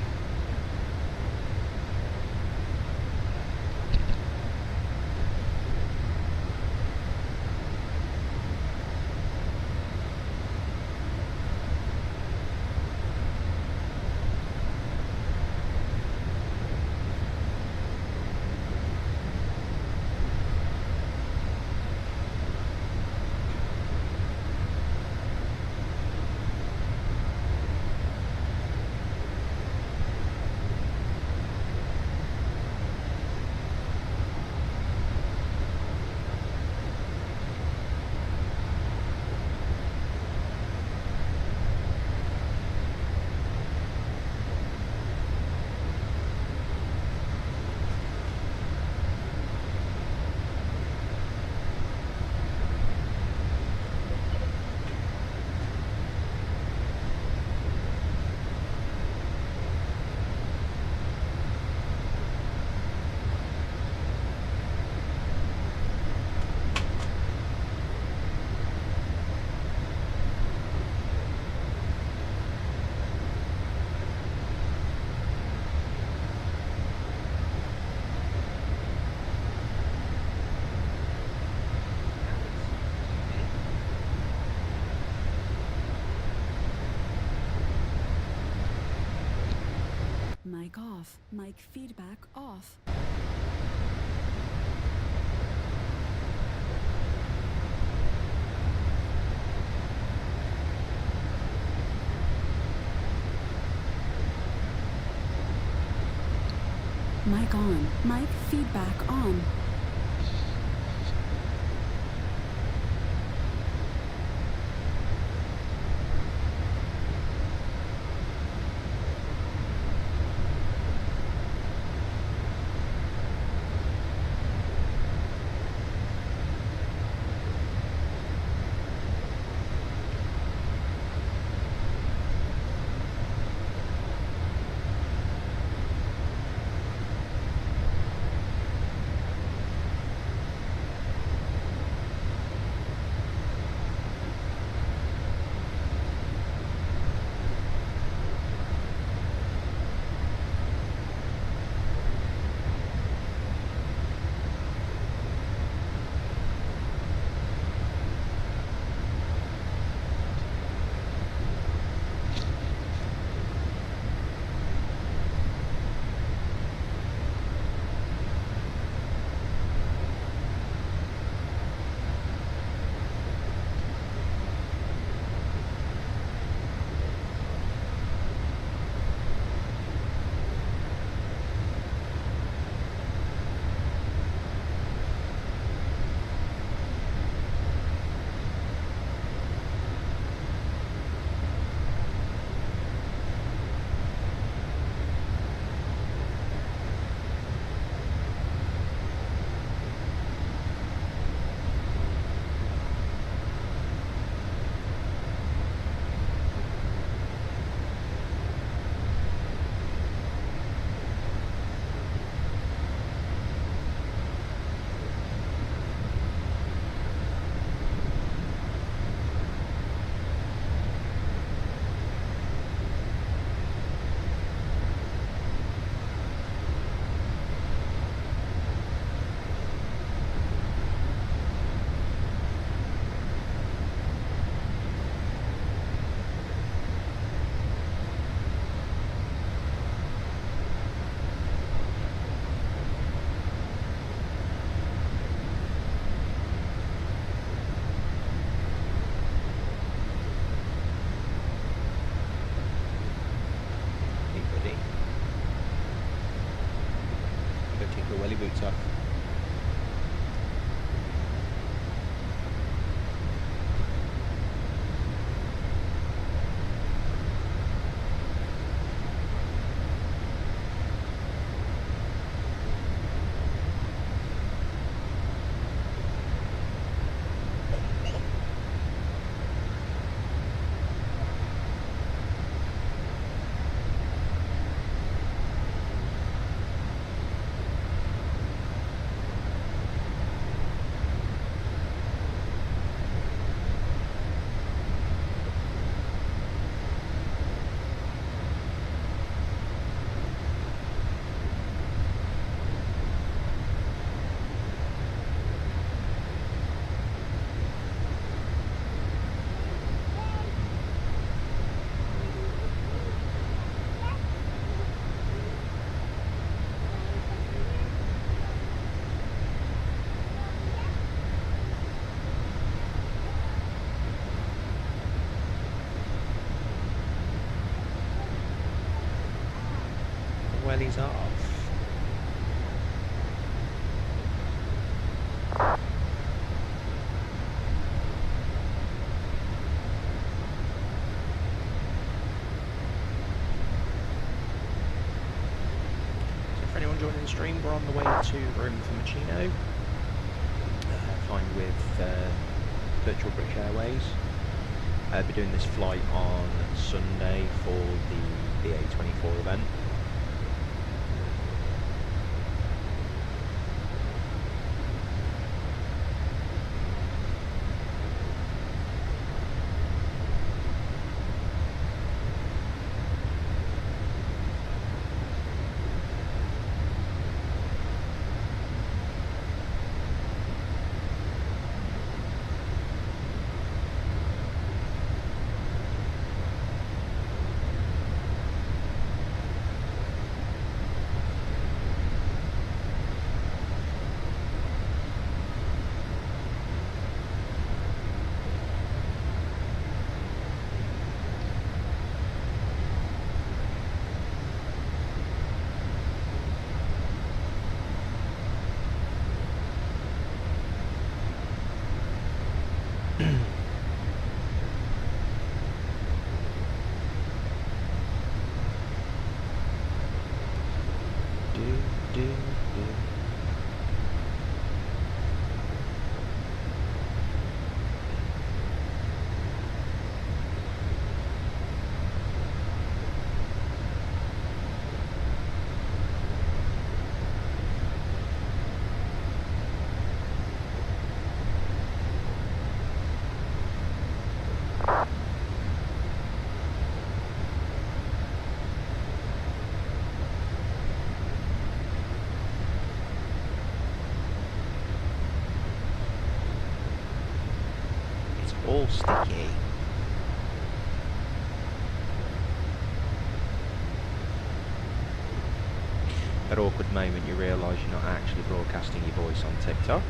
Speaker 14: Mic off. Mic feedback off. Mic on. Mic feedback on.
Speaker 1: TikTok. Wellies off. So for anyone joining the stream, we're on the way to Rome for Machino, flying with Virtual British Airways. I'll be doing this flight on Sunday for the A320 event. All sticky. That awkward moment you realise you're not actually broadcasting your voice on TikTok.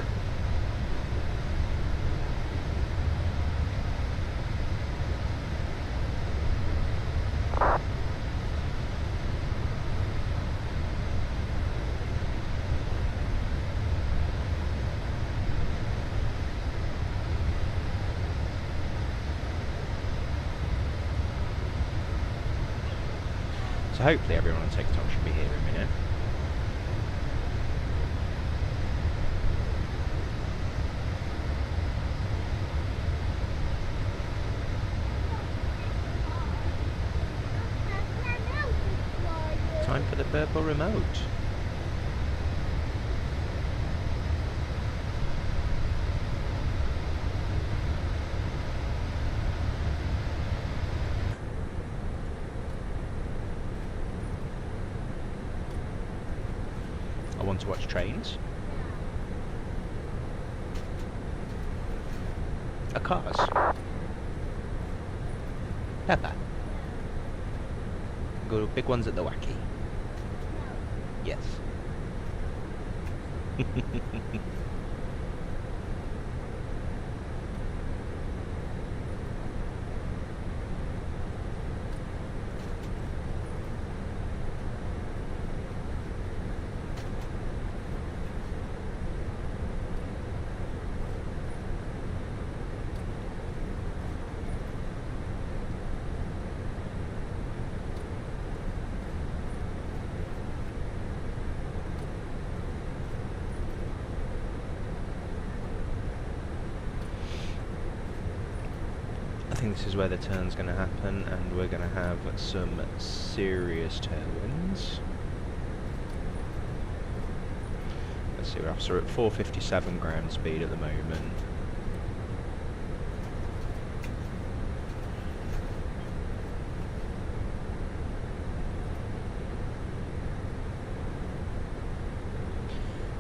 Speaker 1: So hopefully everyone on TikTok should be hearing me now. Time for the purple remote. I want to watch trains. Cars. Pepper. Go to big ones at the wacky. Yes. this is where the turn's going to happen, and we're going to have some serious tailwinds. Let's see, we're at 457 ground speed at the moment.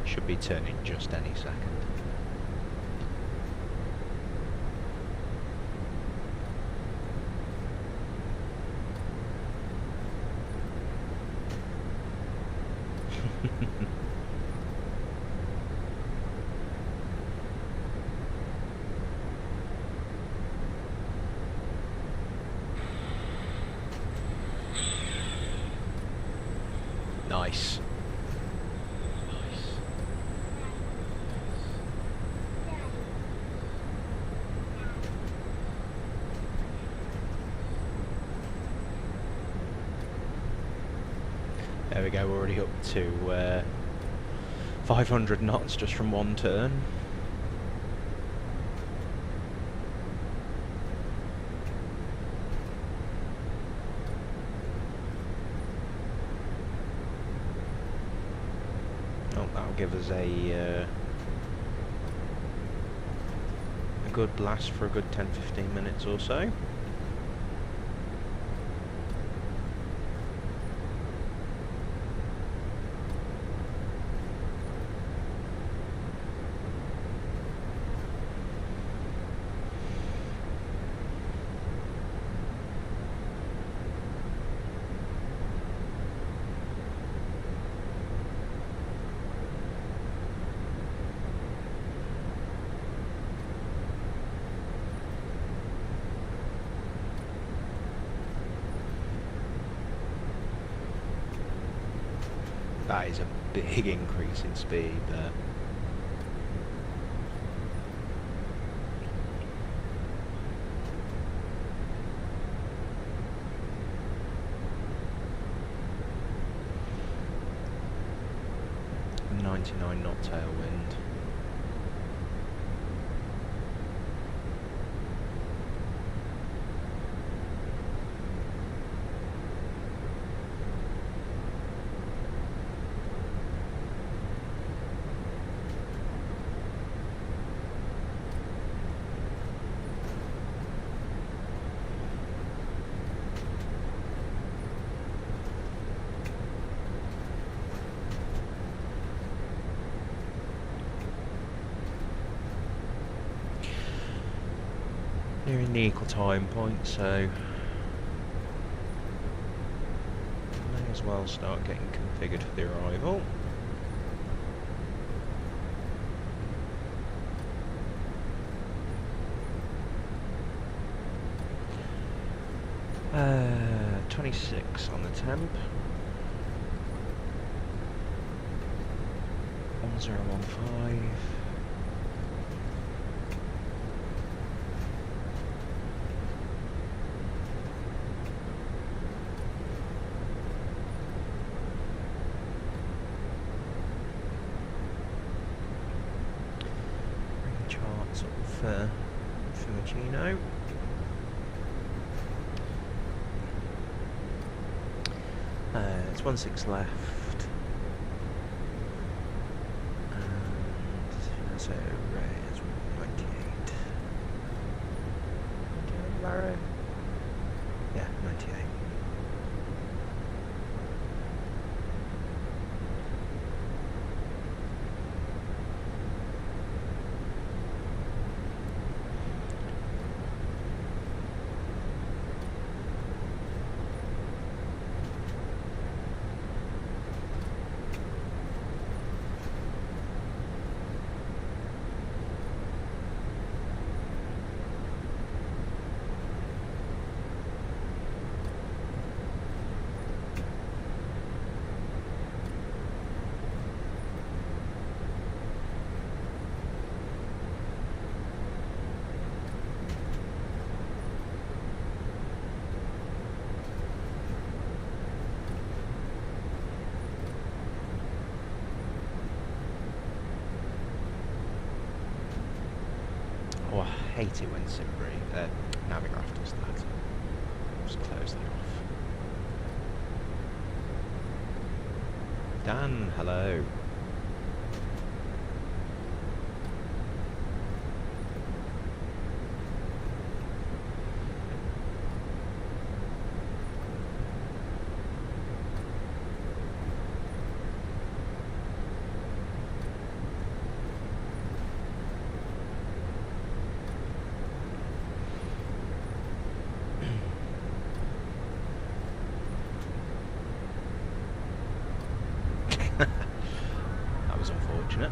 Speaker 1: Should be turning just any second. Nice. There we go, we're already up to 500 knots just from one turn. Oh, that'll give us a good blast for a good 10-15 minutes or so. That is a big increase in speed there. A 99 knot tailwind. Nearing the equal time point, so may as well start getting configured for the arrival. Uh, 26 on the temp. 1015. Charts of Fiumicino. It's 16 left. And so it's 98. Barrow? Yeah, 98. Oh, I hate it when Navigraph does that. Just close that off. Dan, hello. That was unfortunate.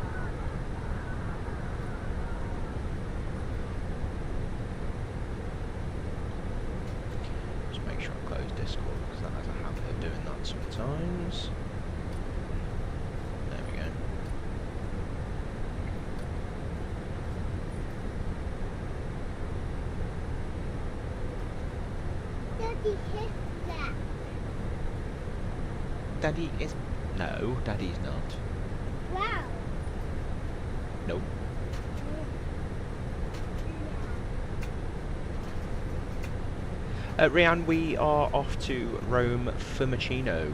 Speaker 1: Just make sure I close Discord because that has a habit of doing that sometimes. There we go.
Speaker 10: Daddy hit that.
Speaker 1: Daddy is... No, Daddy's not.
Speaker 10: Wow.
Speaker 1: Nope. Rian, we are off to Rome Fiumicino.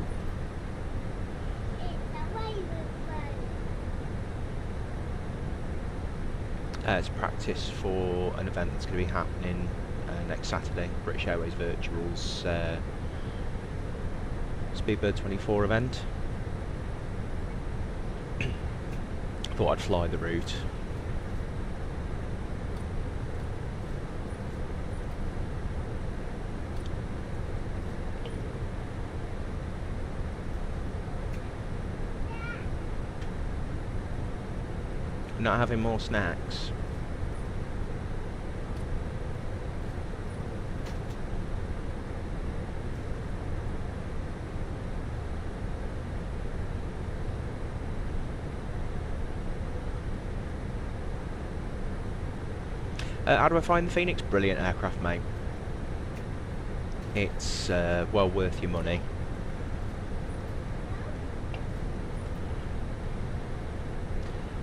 Speaker 1: It's practice for an event that's going to be happening next Saturday, British Airways Virtual's Speedbird 24 event. Thought I'd fly the route. Not having more snacks. How do I find the Fenix? Brilliant aircraft, mate. It's well worth your money.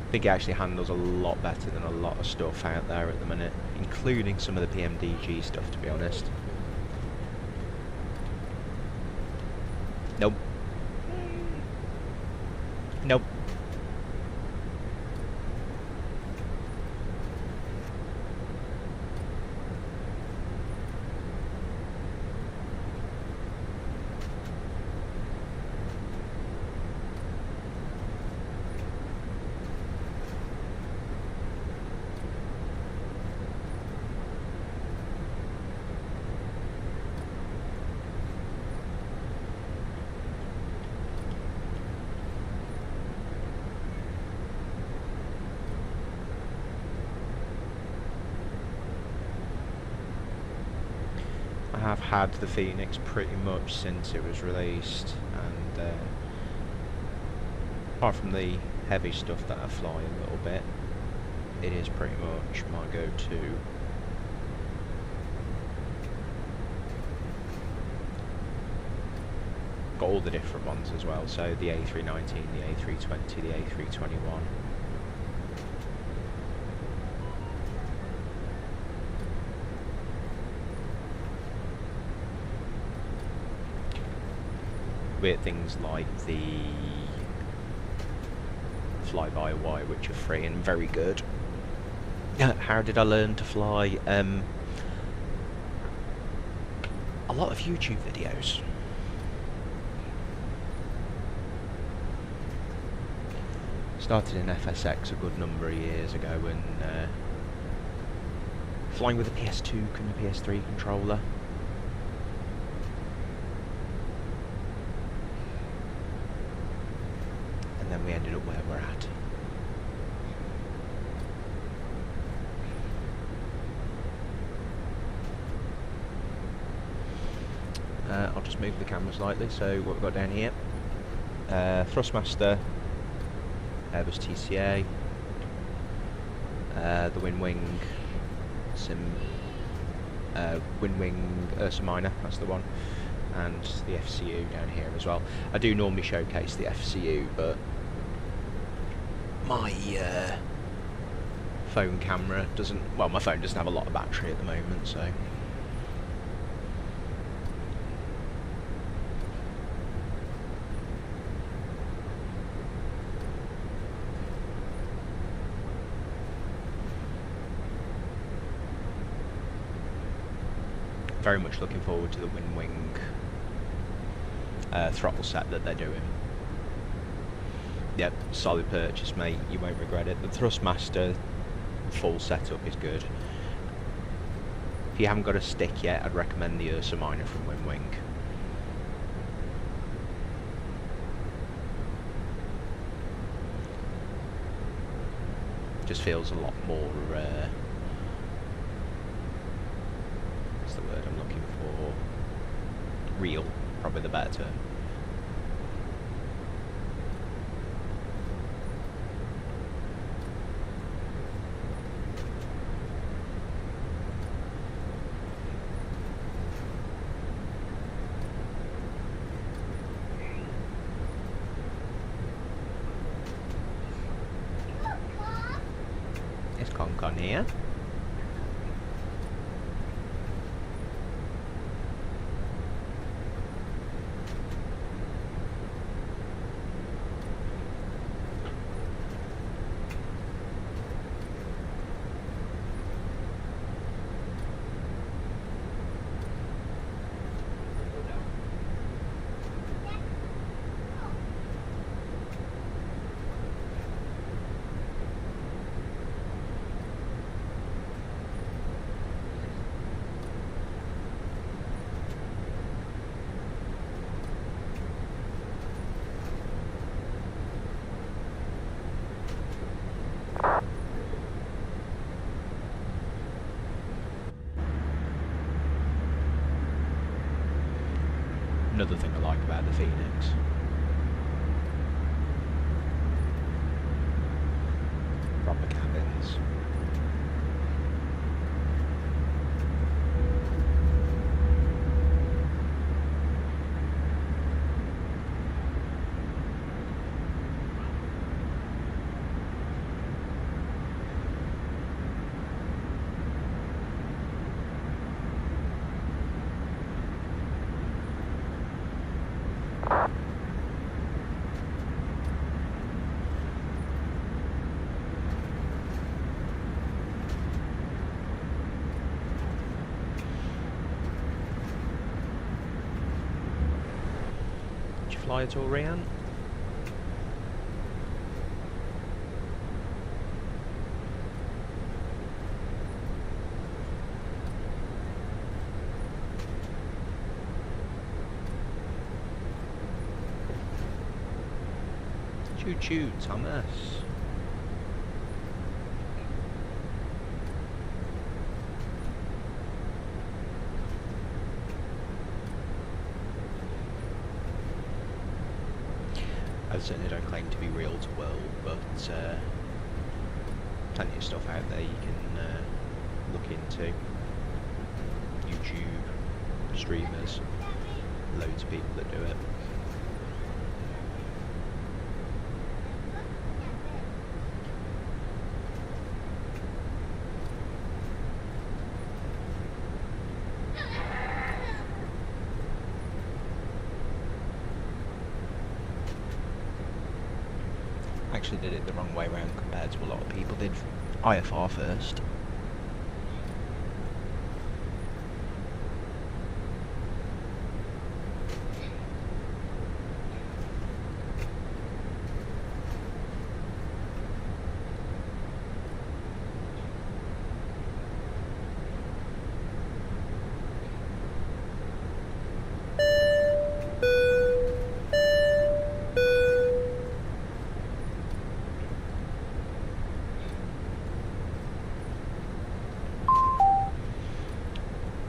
Speaker 1: I think it actually handles a lot better than a lot of stuff out there at the minute, including some of the PMDG stuff, to be honest. Nope. Nope. I've had the Fenix pretty much since it was released, and apart from the heavy stuff that I fly a little bit, it is pretty much my go-to. Got all the different ones as well, so the A319, the A320, the A321. Weird things like the fly-by-wire, which are free and very good. How did I learn to fly? A lot of YouTube videos. Started in FSX a good number of years ago, and flying with a PS2 and a PS3 controller. And then we ended up where we're at. I'll just move the camera slightly, so what we've got down here. Thrustmaster, Airbus TCA, the Winwing Ursa Minor, that's the one, and the FCU down here as well. I do normally showcase the FCU, but my phone camera doesn't, well, my phone doesn't have a lot of battery at the moment, so. Very much looking forward to the wind wing throttle set that they're doing. Yep, solid purchase, mate. You won't regret it. The Thrustmaster full setup is good. If you haven't got a stick yet, I'd recommend the Ursa Minor from Wind Wing. Just feels a lot more. What's the word I'm looking for? Real, probably the better term. Is Concon here? Another thing I like about the Fenix. Proper cabins. Fly at all, Rian? Choo choo, Thomas. I certainly don't claim to be real to world, but plenty of stuff out there you can look into. YouTube, streamers, loads of people that do it. Actually did it the wrong way around compared to a lot of people. Did IFR first.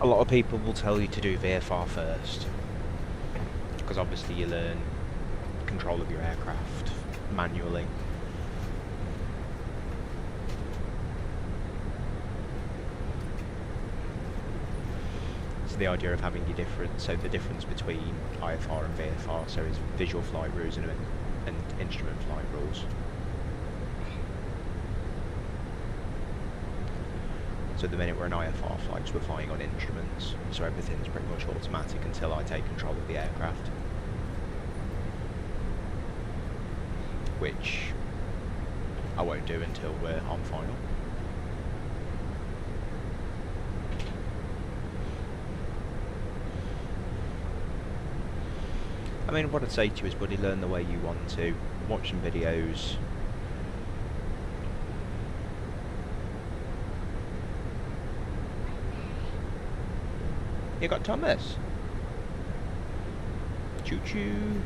Speaker 1: A lot of people will tell you to do VFR first, because obviously you learn control of your aircraft manually. So the idea of having your different, so the difference between IFR and VFR, so is visual flight rules and instrument flight rules. So the minute we're in IFR flights, we're flying on instruments, so everything's pretty much automatic until I take control of the aircraft. Which I won't do until we're on final. I mean, what I'd say to you is, buddy, learn the way you want to. Watch some videos. You got Thomas? Choo-choo.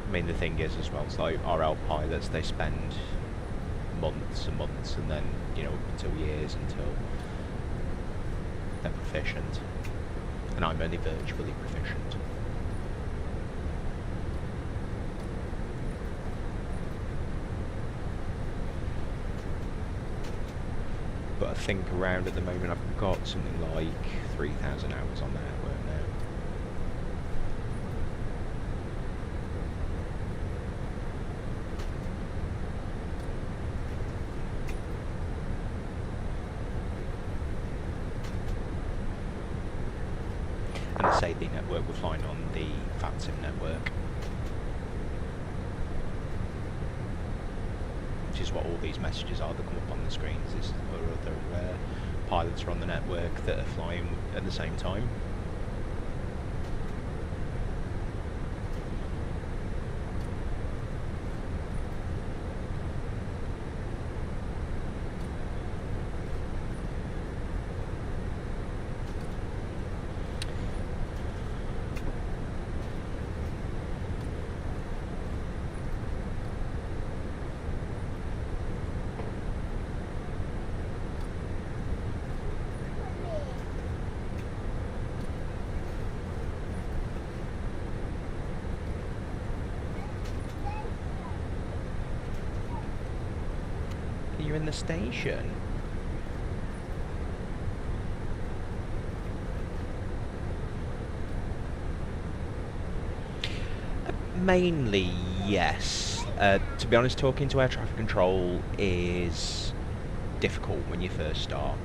Speaker 1: I mean, the thing is as well, it's like RL pilots, they spend months and months and then, you know, up until years until they're proficient. And I'm only virtually proficient. But I think around at the moment I've got something like 3,000 hours on the network now. And I say the network, we're flying on the FATSIM network, which is what all these messages are that come up on the screens. Is other pilots are on the network that are flying at the same time. You're in the station. Mainly, yes. To be honest, talking to air traffic control is difficult when you first start.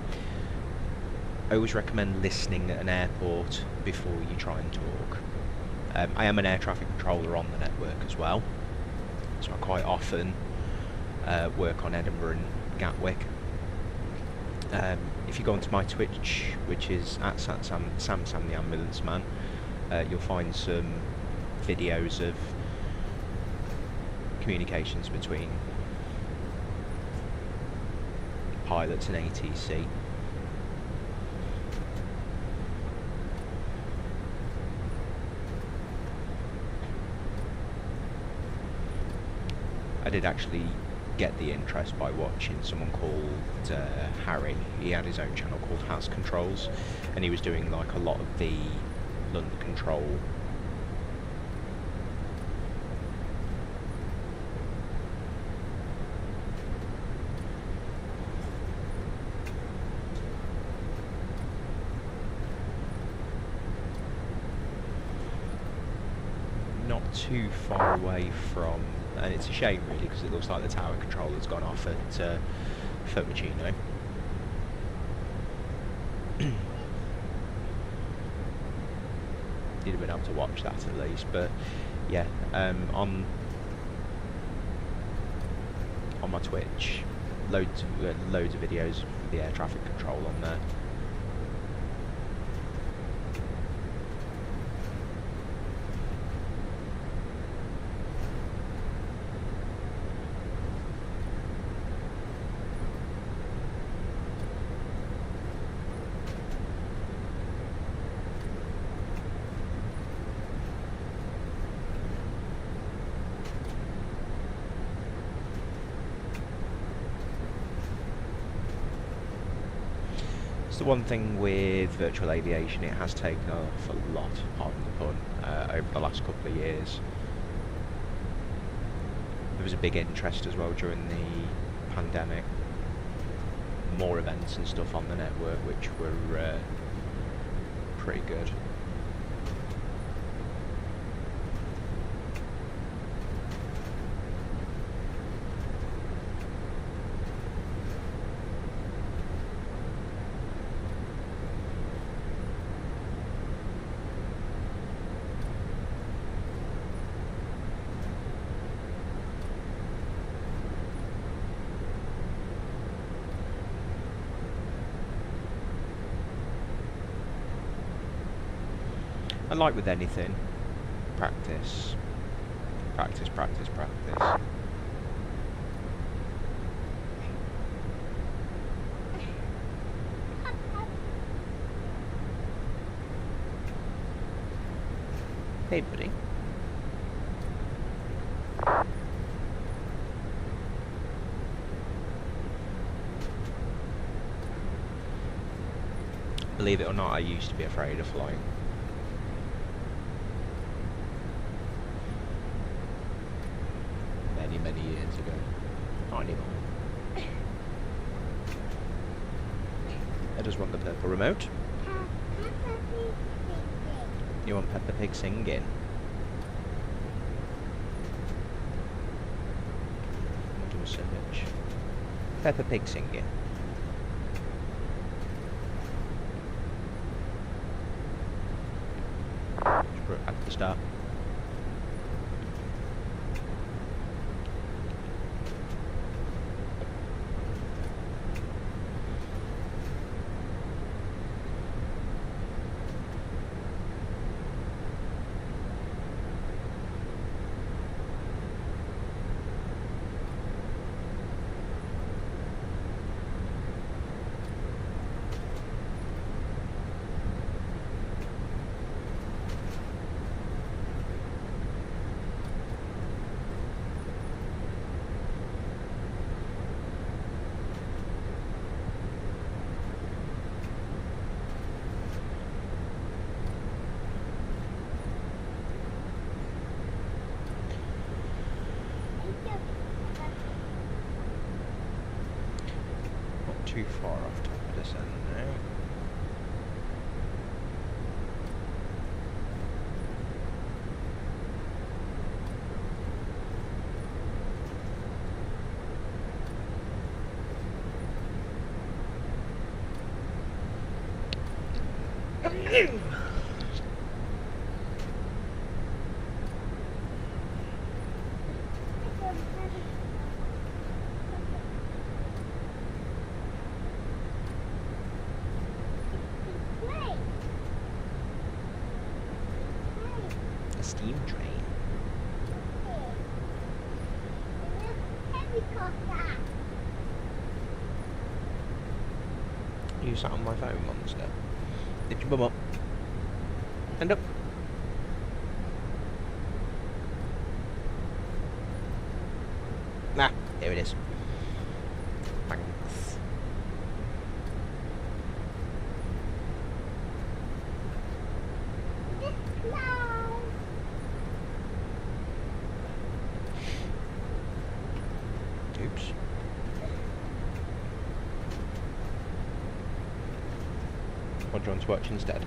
Speaker 1: I always recommend listening at an airport before you try and talk. I am an air traffic controller on the network as well, so I quite often work on Edinburgh and Gatwick. If you go onto my Twitch, which is at Sam the Ambulance Man, you'll find some videos of communications between pilots and ATC. I did actually get the interest by watching someone called Harry. He had his own channel called House Controls, and he was doing like a lot of the London control not too far away from, and it's a shame really because it looks like the tower controller's gone off at Fiumicino. You'd have been able to watch that at least, but yeah, on my Twitch, loads of videos of the air traffic control on there. The one thing with virtual aviation, it has taken off a lot, pardon the pun, over the last couple of years. There was a big interest as well during the pandemic. More events and stuff on the network which were pretty good. And like with anything, practice, practice, practice, practice. Hey, buddy. Believe it or not, I used to be afraid of flying. Many years ago. Not anymore. I just want the purple remote. You want Peppa Pig singing? I'll do a search. Peppa Pig singing. Just put it at the start. Too far off top of this end now. Steam train. You sat on my phone, monster. Did you bum up? End up. Nah, there it is. Thanks. Oops. What do you want to watch instead?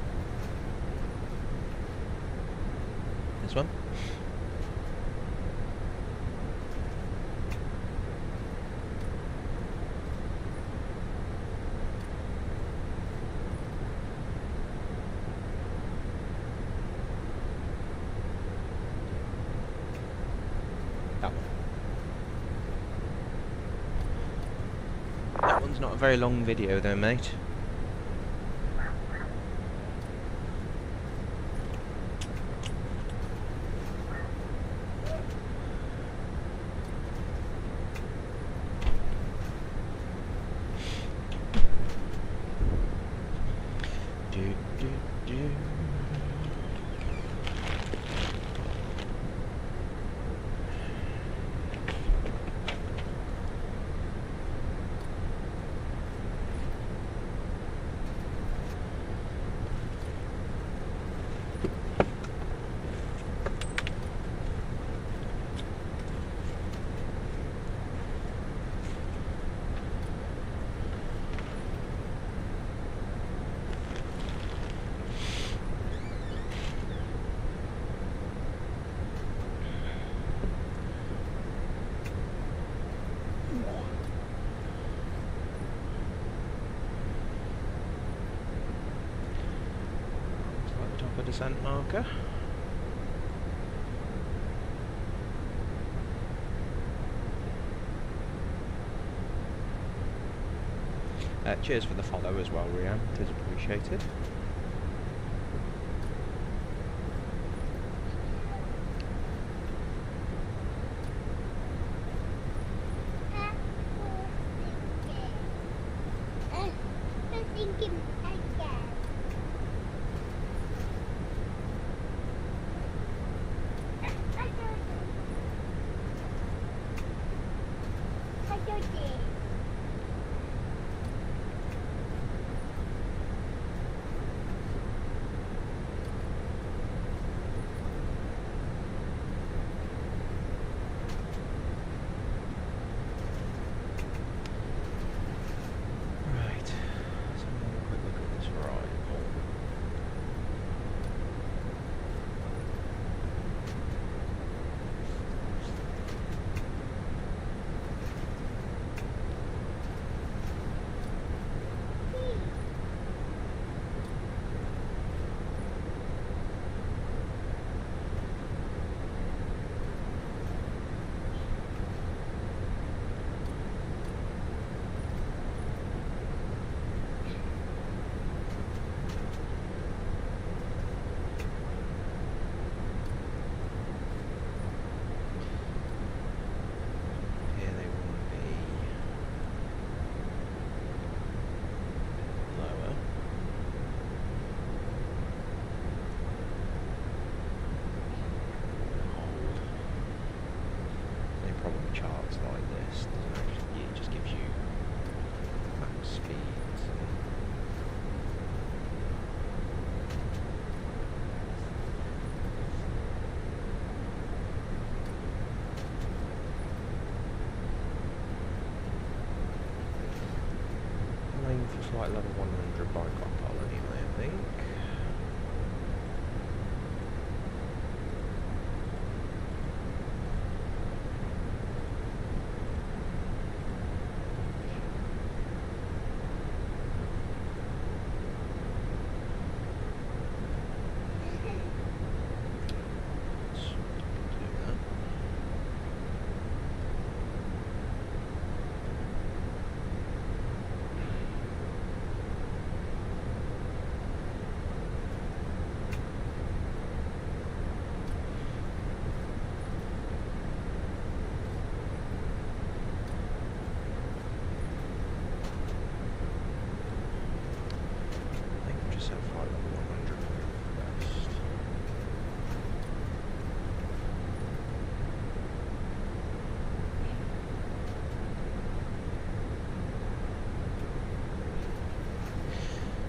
Speaker 1: This one? That one. That one's not a very long video though, mate. top of descent marker. Cheers for the follow as well, Rian. It is appreciated. Charts like this doesn't actually, it just gives you max speeds. I'm aiming for flight level 100 by Cockpole anyway, I think.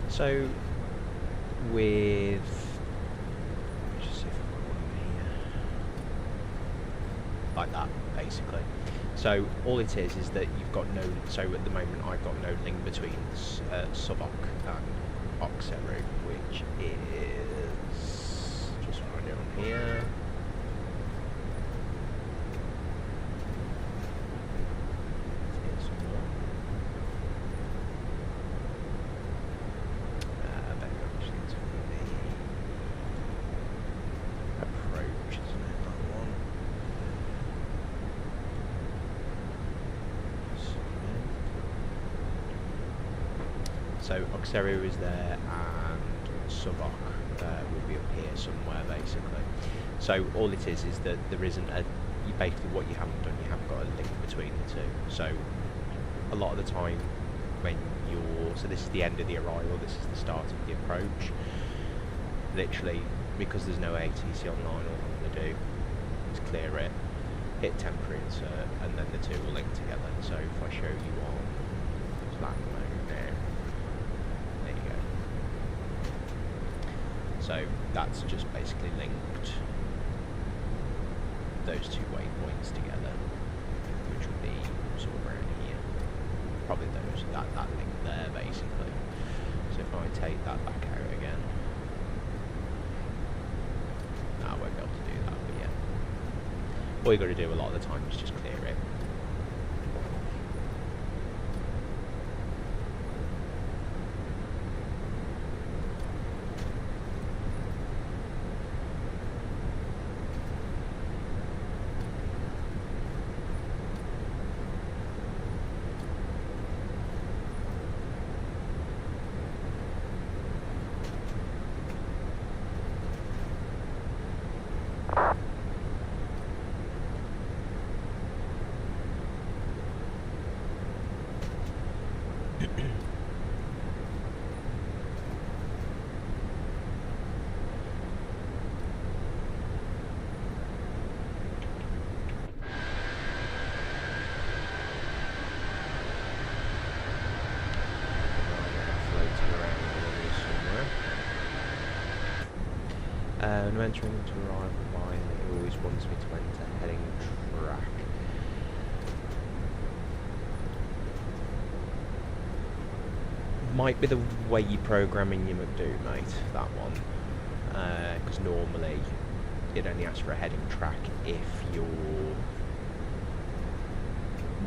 Speaker 1: So, with, let me just see if I've got one here, like that, basically. So all it is that you've got no, so at the moment I've got no link between Suboc and Auxerre, which is, just find it on here. So Auxerre is there, and Suboc will be up here somewhere, basically. So all it is that there isn't a, basically what you haven't done, you haven't got a link between the two. So a lot of the time when you're, so this is the end of the arrival, this is the start of the approach. Literally, because there's no ATC online, all I'm going to do is clear it, hit temporary insert, and then the two will link together. So if I show you on flat mode now, there you go. So that's just basically linked those two waypoints together, which would be sort of around here. Probably that link there, basically. So if I take that back out again, I won't be able to do that, but yeah. All you got to do a lot of the time is just clear it. When I'm entering into arrival line, it always wants me to enter heading track. Might be the way you're programming your McDo, mate, that one. Because normally it only asks for a heading track if you're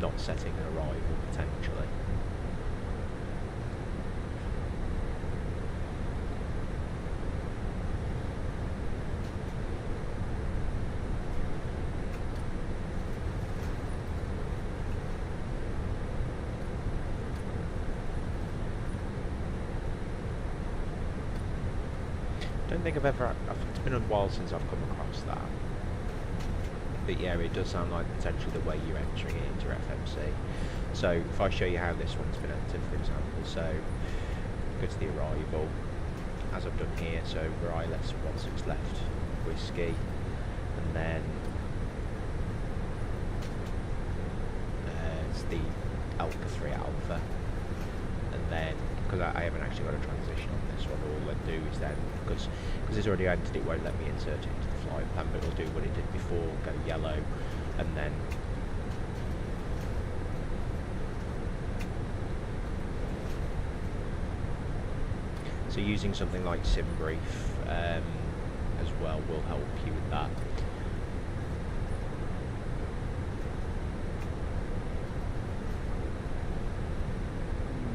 Speaker 1: not setting an arrival, potentially. I don't think I've ever, it's been a while since I've come across that. But yeah, it does sound like potentially the way you're entering it into FMC. So if I show you how this one's been entered, for example, so go to the arrival, as I've done here, so Rylet's 16 left, whiskey, and then it's the Alpha 3 Alpha, and then, because I haven't actually got a transition on this one, all I do is then, because it's already entered, it won't let me insert it into the flight plan, but it'll do what it did before, go yellow, and then so using something like SimBrief as well will help you with that.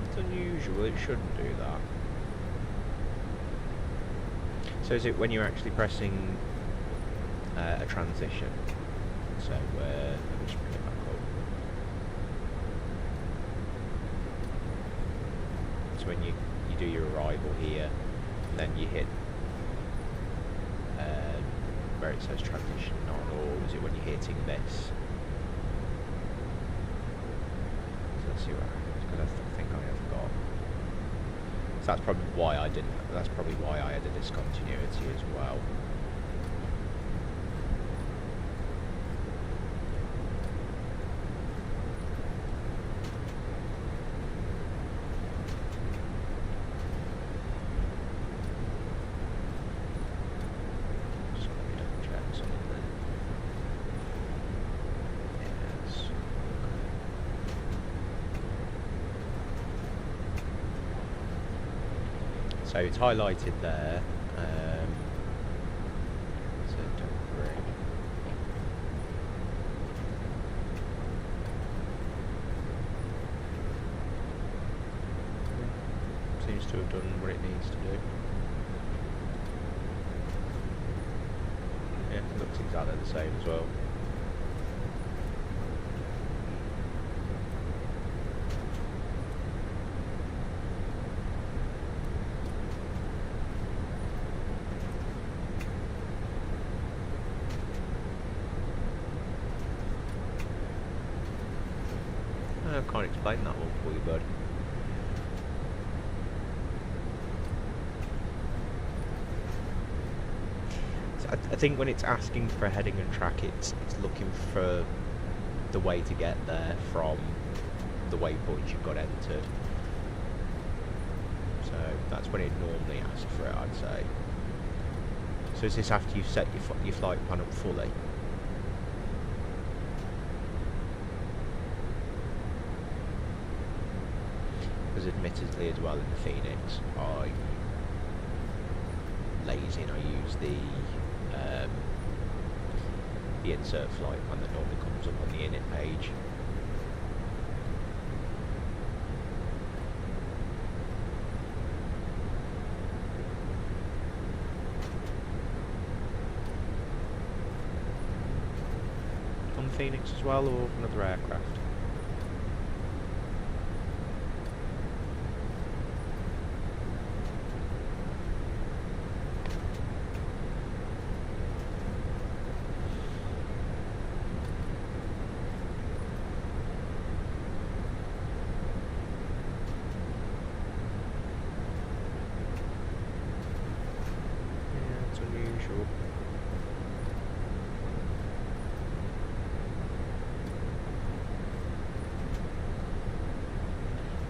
Speaker 1: It's unusual, it shouldn't do that. So is it when you're actually pressing a transition? So let me just bring it back up. So when you do your arrival here, and then you hit where it says transition on, or is it when you're hitting this? So let's see what happens, because I think I have got. So that's probably why I didn't. That's probably why I had a discontinuity as well. So it's highlighted there. So don't bring. Seems to have done what it needs to do. Yeah, it looks exactly the same as well. I can't explain that one for you, bud. So I think when it's asking for a heading and track, it's looking for the way to get there from the waypoints you've got entered. So that's when it normally asks for it, I'd say. So is this after you've set your flight plan up fully? Because admittedly as well in the Fenix, I'm lazy and I use the insert flight plan that normally comes up on the init page. On the Fenix as well, or another aircraft?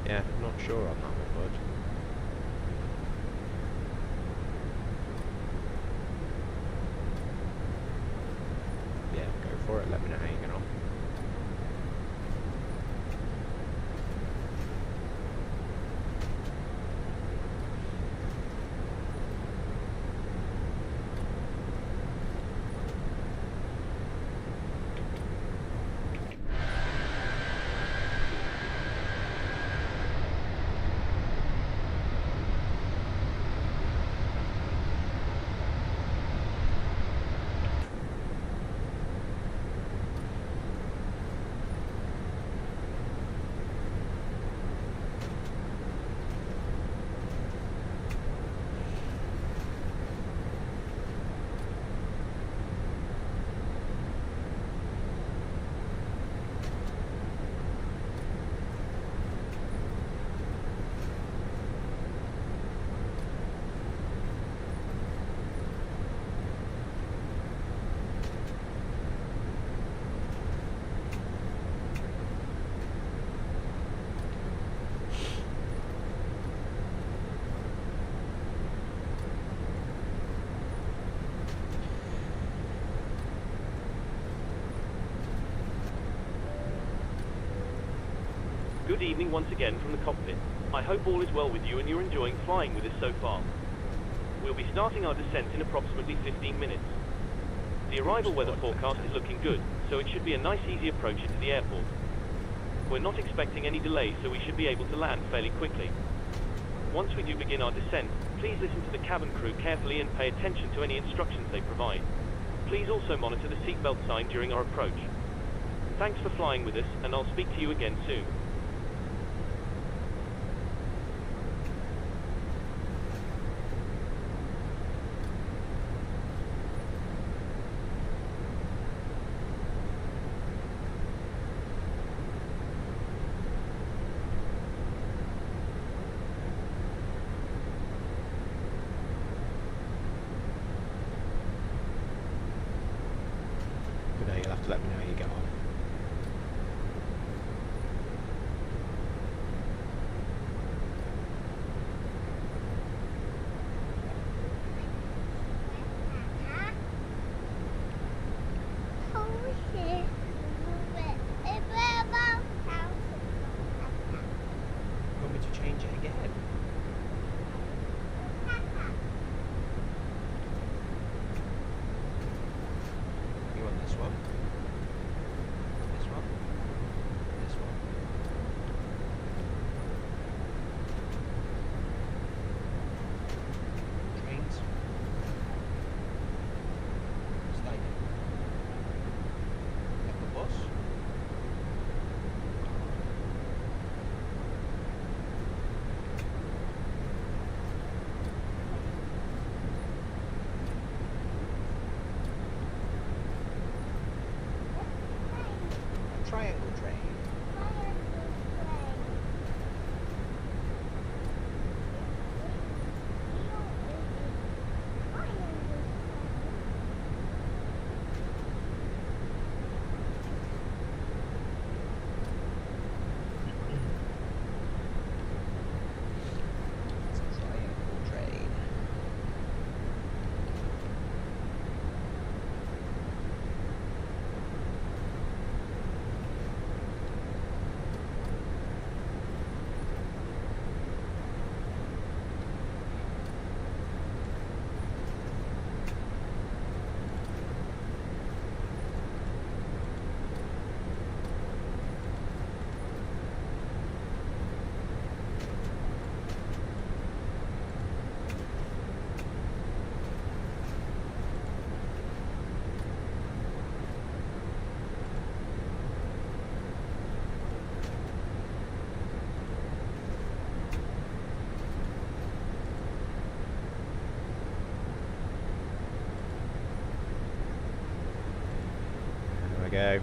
Speaker 1: Yeah, not sure on that one, bud. for it, let me know how you get on.
Speaker 4: Good evening once again from the cockpit. I hope all is well with you and you're enjoying flying with us so far. We'll be starting our descent in approximately 15 minutes. The arrival weather forecast is looking good, so it should be a nice easy approach into the airport. We're not expecting any delays, so we should be able to land fairly quickly. Once we do begin our descent, please listen to the cabin crew carefully and pay attention to any instructions they provide. Please also monitor the seatbelt sign during our approach. Thanks for flying with us, and I'll speak to you again soon.
Speaker 1: You'll have to let me know how you get on. You want me to change it again? You want this one? This one? This one? Trains? Stay. Like the bus? Triangle train. It's a triangle train. There we go.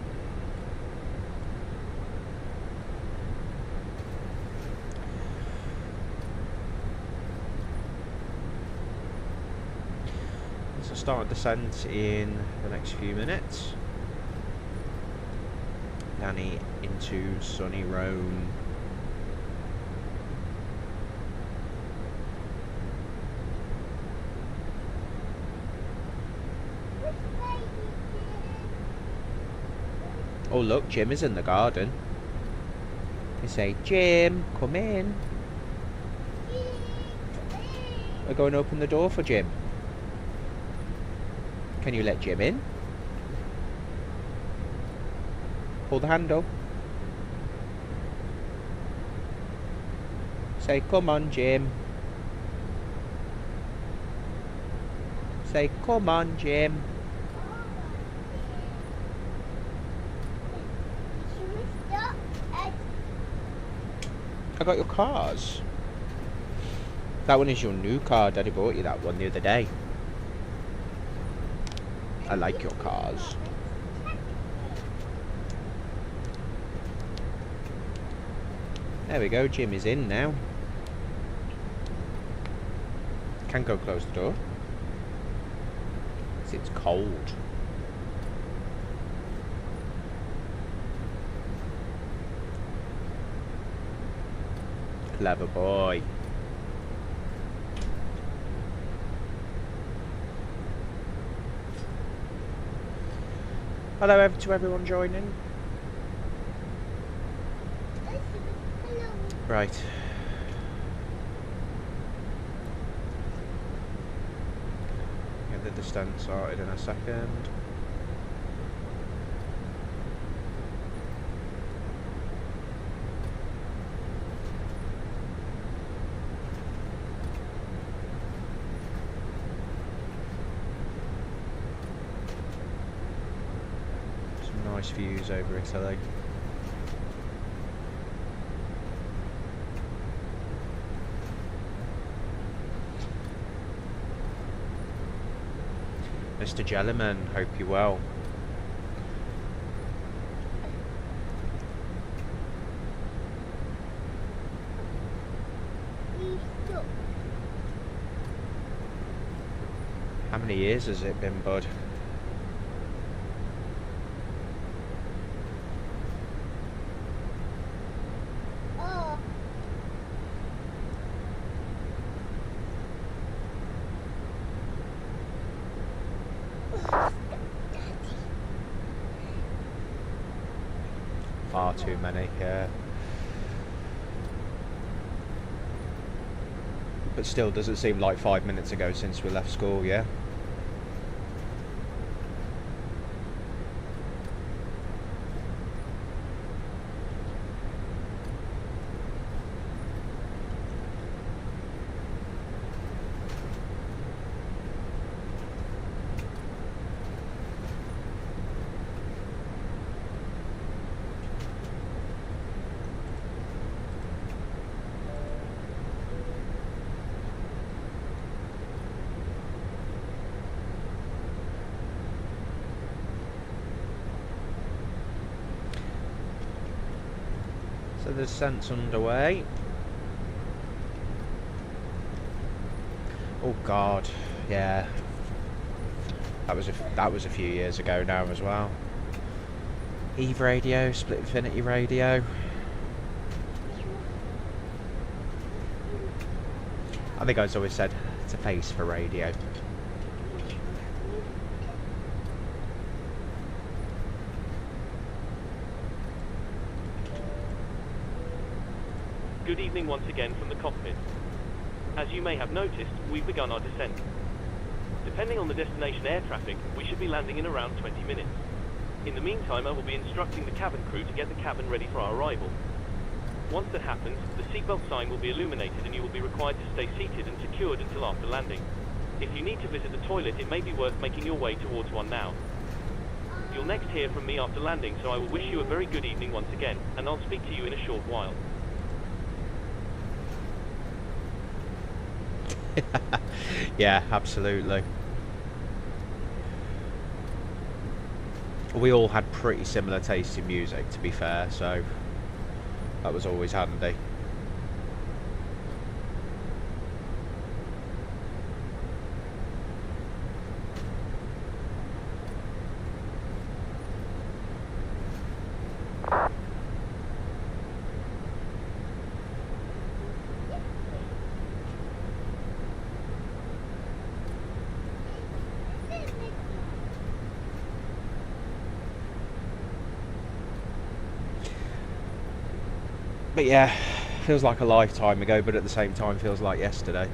Speaker 1: So start descent in the next few minutes. Danny into sunny Rome. Oh look, Jim is in the garden. They say, Jim, come in. We're going to open the door for Jim. Can you let Jim in? Pull the handle. Say, come on, Jim. Say, come on, Jim. I got your cars. That one is your new car. Daddy bought you that one the other day. I like your cars. There we go, Jim is in now. Can go close the door. 'Cause it's cold. Clever boy. Hello to everyone joining. Right. Get the descent started in a second. Some nice views over Italy. Mr. Jellyman, hope you're well. How many years has it been, bud? Far too many, yeah. But still, does it seem like 5 minutes ago since we left school, yeah? So the descent's underway. Oh God, yeah. That was a few years ago now as well. Eve radio, split infinity radio. I think I've always said it's a face for radio.
Speaker 4: Good evening once again from the cockpit. As you may have noticed, we've begun our descent. Depending on the destination air traffic, we should be landing in around 20 minutes. In the meantime, I will be instructing the cabin crew to get the cabin ready for our arrival. Once that happens, the seatbelt sign will be illuminated and you will be required to stay seated and secured until after landing. If you need to visit the toilet, it may be worth making your way towards one now. You'll next hear from me after landing, so I will wish you a very good evening once again, and I'll speak to you in a short while.
Speaker 1: Yeah, absolutely. We all had pretty similar tastes in music, to be fair, so that was always handy. But yeah, feels like a lifetime ago, but at the same time feels like yesterday.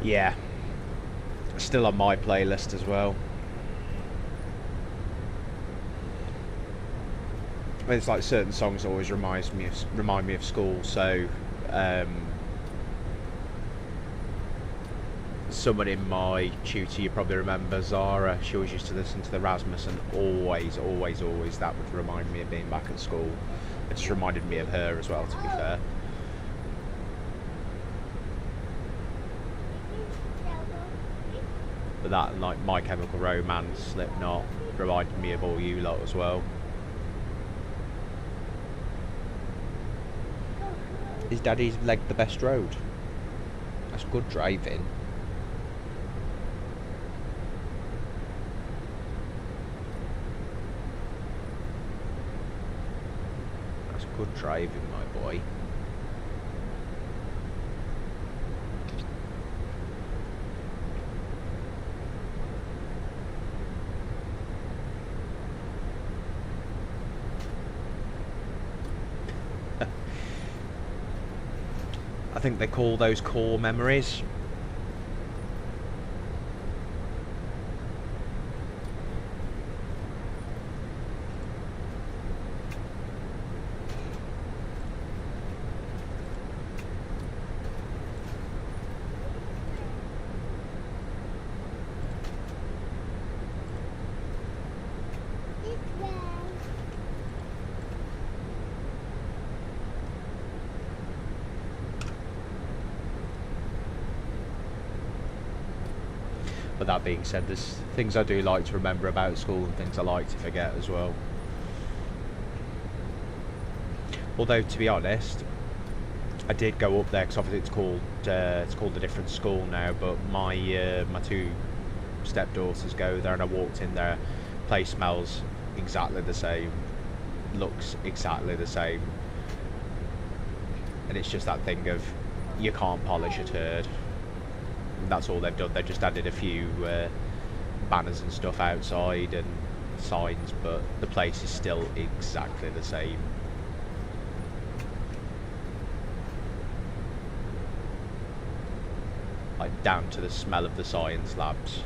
Speaker 1: Yeah, still on my playlist as well. I mean, it's like certain songs always remind me of school. So, someone in my tutor, you probably remember, Zara. She always used to listen to the Rasmus, and always that would remind me of being back at school. It just reminded me of her as well, to be fair. But that, like My Chemical Romance, Slipknot, reminded me of all you lot as well. Is Daddy's leg the best road? That's good driving. That's good driving, my boy. I think they call those core memories. But that being said, there's things I do like to remember about school and things I like to forget as well. Although, to be honest, I did go up there because obviously it's called a different school now. But my my two stepdaughters go there, and I walked in there. Place smells exactly the same, looks exactly the same, and it's just that thing of you can't polish a turd. That's all they've done. They've just added a few banners and stuff outside and signs, but the place is still exactly the same. Like down to the smell of the science labs.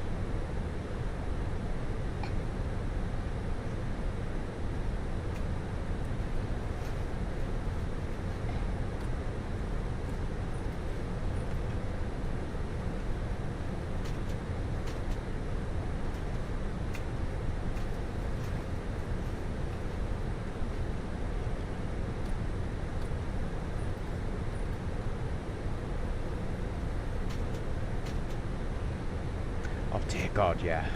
Speaker 1: Oh dear God, yeah.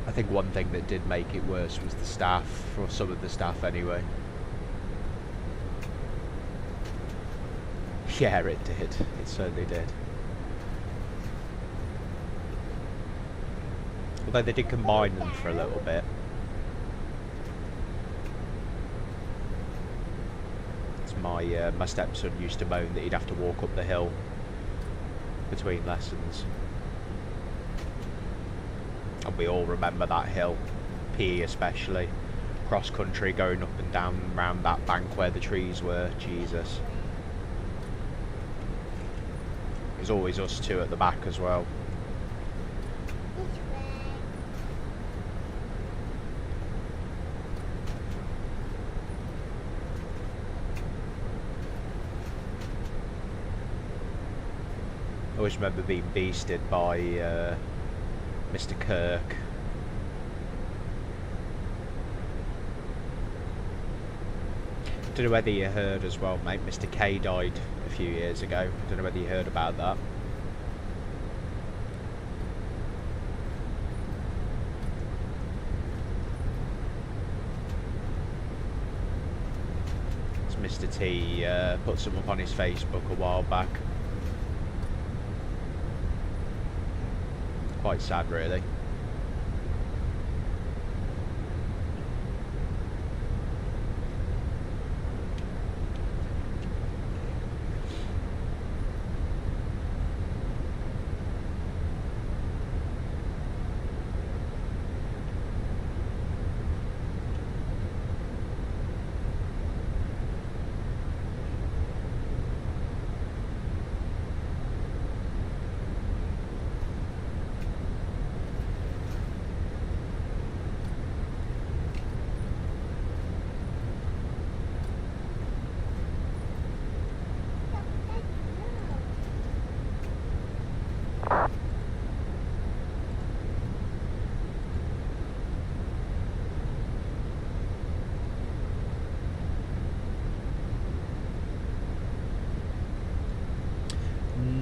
Speaker 1: I think one thing that did make it worse was the staff, or some of the staff anyway. Yeah, it did. It certainly did. Although they did combine them for a little bit. It's my stepson used to moan that he'd have to walk up the hill between lessons. And we all remember that hill, PE especially. Cross country, going up and down around that bank where the trees were. Jesus. There's always us two at the back as well. I always remember being beasted by Mr. Kirk. Don't know whether you heard as well, mate. Mr. K died a few years ago. Don't know whether you heard about that. It's Mr. T put something up on his Facebook a while back. Quite sad, really.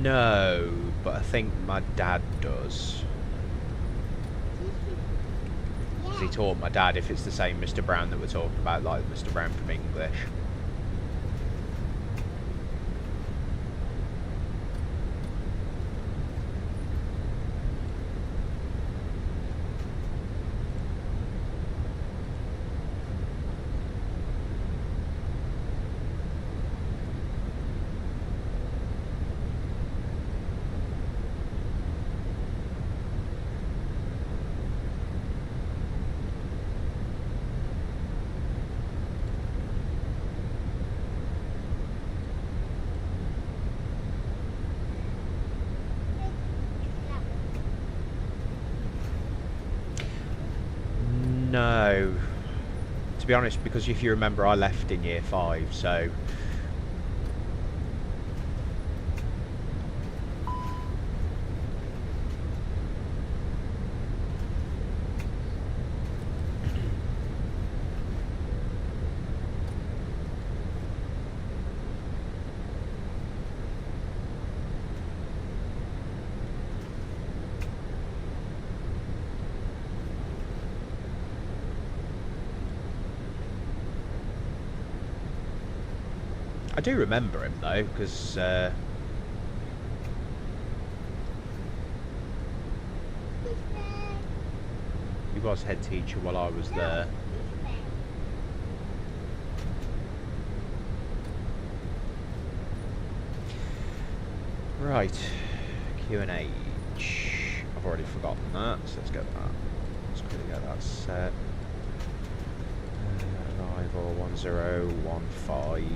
Speaker 1: No, but I think my dad does. Because he taught my dad, if it's the same Mr. Brown that we're talking about, like Mr. Brown from English. No, to be honest, because if you remember, I left in year 5, so I do remember him though, because he was head teacher while I was there. Right, Q&H. I've already forgotten that, so let's get that. Let's quickly get that set. Arrival 1015.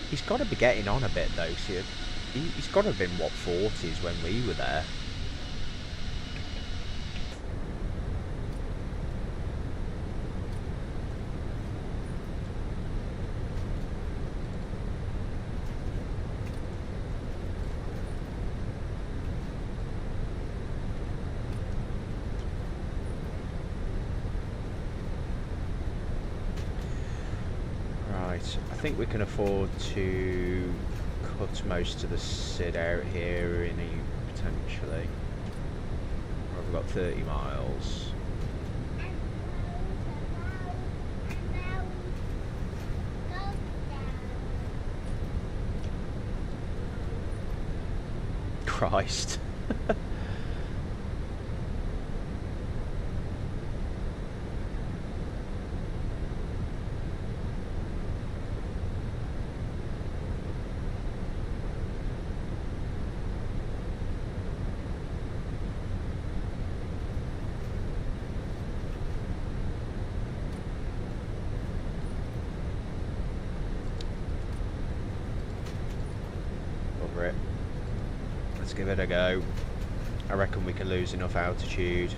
Speaker 1: He's got to be getting on a bit though, so he's got to have been, what, 40s when we were there. I think we can afford to cut most of the SID out here, potentially. we've got 30 miles. Christ. Over it. Let's give it a go. I reckon we can lose enough altitude.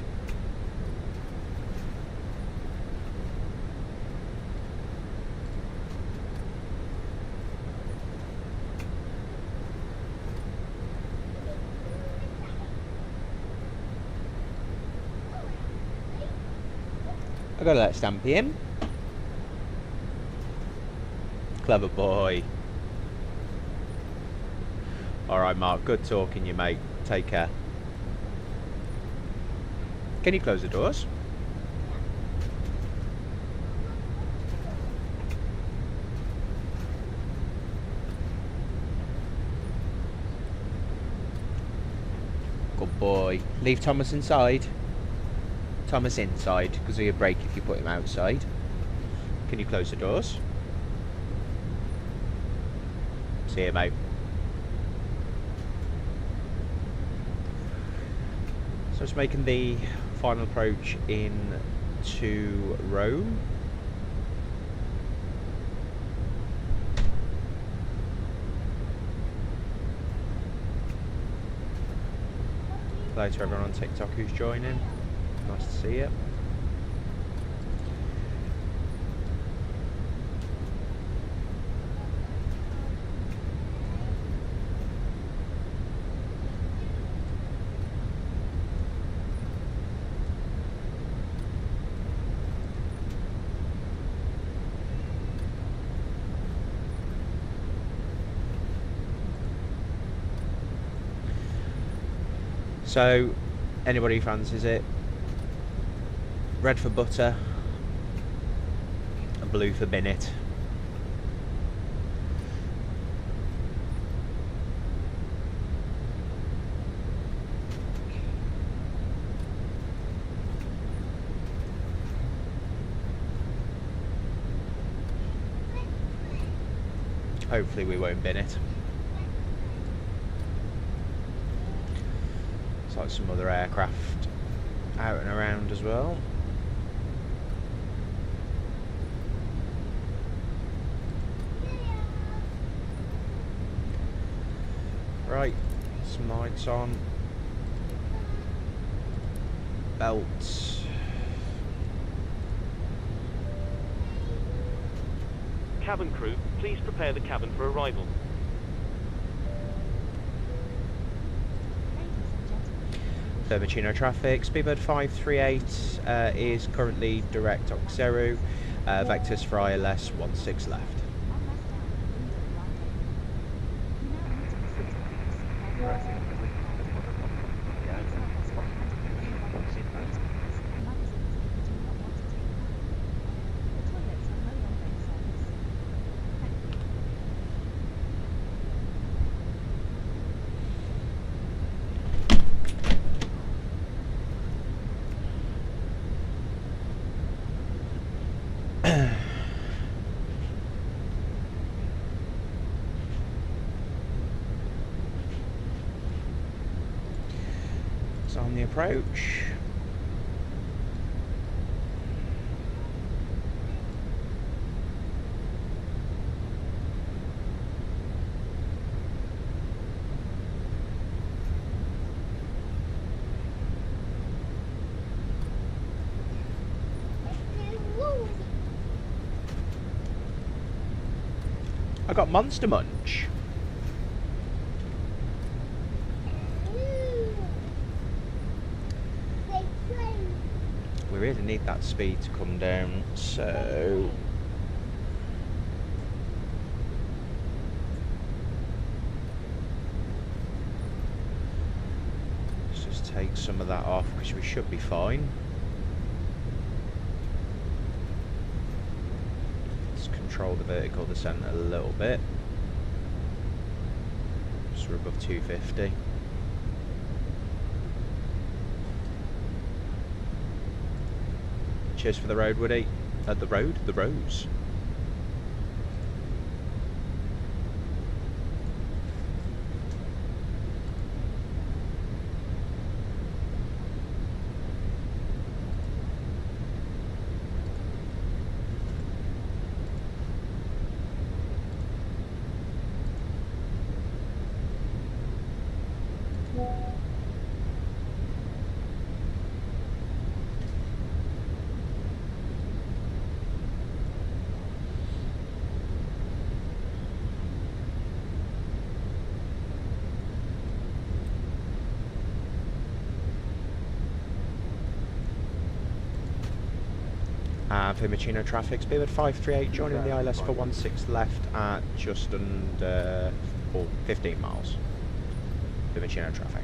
Speaker 1: I gotta let Stampy in. Clever boy. Alright, Mark, good talking you, mate. Take care. Can you close the doors? Good boy. Leave Thomas inside. Thomas inside, because he'll break if you put him outside. Can you close the doors? See you, mate. So it's making the final approach in to Rome. Hello to everyone on TikTok who's joining. Nice to see you. So, anybody who fancies it, red for butter and blue for binnet. Hopefully we won't bin it. It's like some other aircraft out and around as well. Right, some lights on. Belts.
Speaker 4: Cabin crew, please prepare the cabin for arrival.
Speaker 1: Vermicino traffic, Speedbird 538 is currently direct Oxeru, vectors for ILS 16 left. On the approach. I got Monster Munch. We really need that speed to come down, so let's just take some of that off because we should be fine. Let's control the vertical descent a little bit. Just we're above 250. Cheers for the road, Woody. The road? The rose. Fiumicino traffic, Speedbird 538 joining the ILS for 16 left at just under 15 miles. Fiumicino traffic.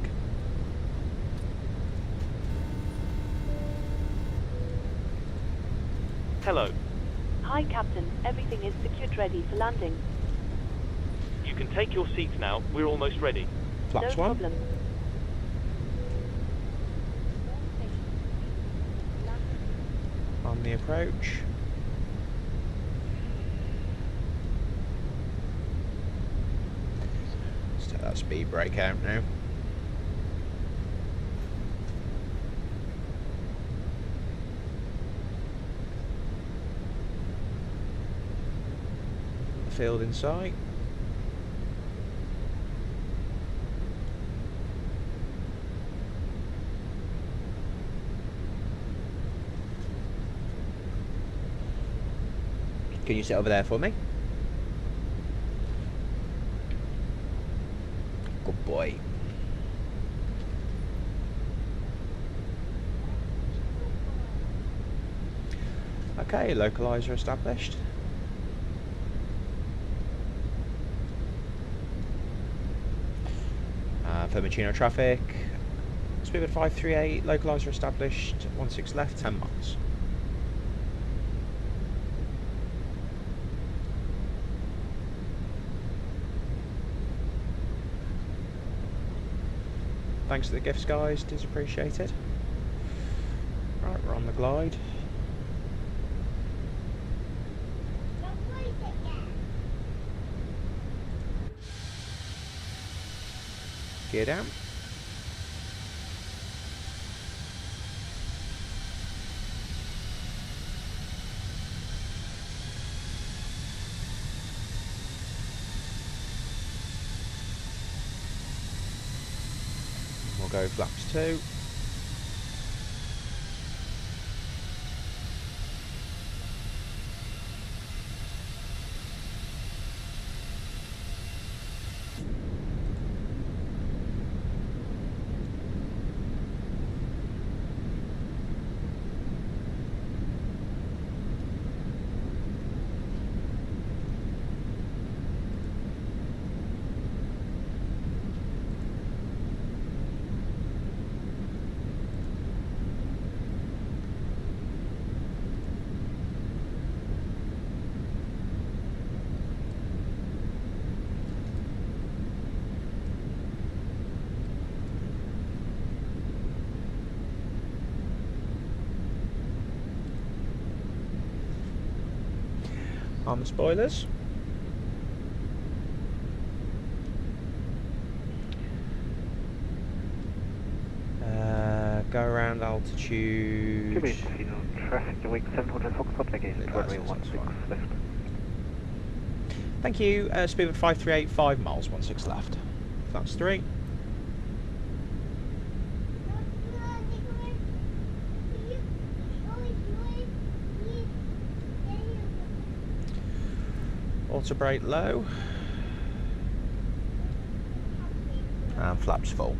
Speaker 4: Hello.
Speaker 5: Hi, Captain. Everything is secured, ready for landing.
Speaker 4: You can take your seats now. We're almost ready.
Speaker 1: Flaps
Speaker 5: No
Speaker 1: one.
Speaker 5: problem.
Speaker 1: On the approach. Let's take that speed brake out now. Field in sight. Can you sit over there for me? Good boy. Okay, localizer established. Fiumicino traffic. Speedbird 538, localizer established, 16 left, 10 miles. Thanks for the gifts, guys, it is appreciated. Right, we're on the glide. Gear down. We'll go flaps 2. Armour spoilers. Go around altitude.
Speaker 8: Give me traffic to wing 700 Foxtrot against runway 16 left.
Speaker 1: Thank you. Speedbird 538, 5 miles, 16 left. Flaps 3. Auto brake low. And flaps full.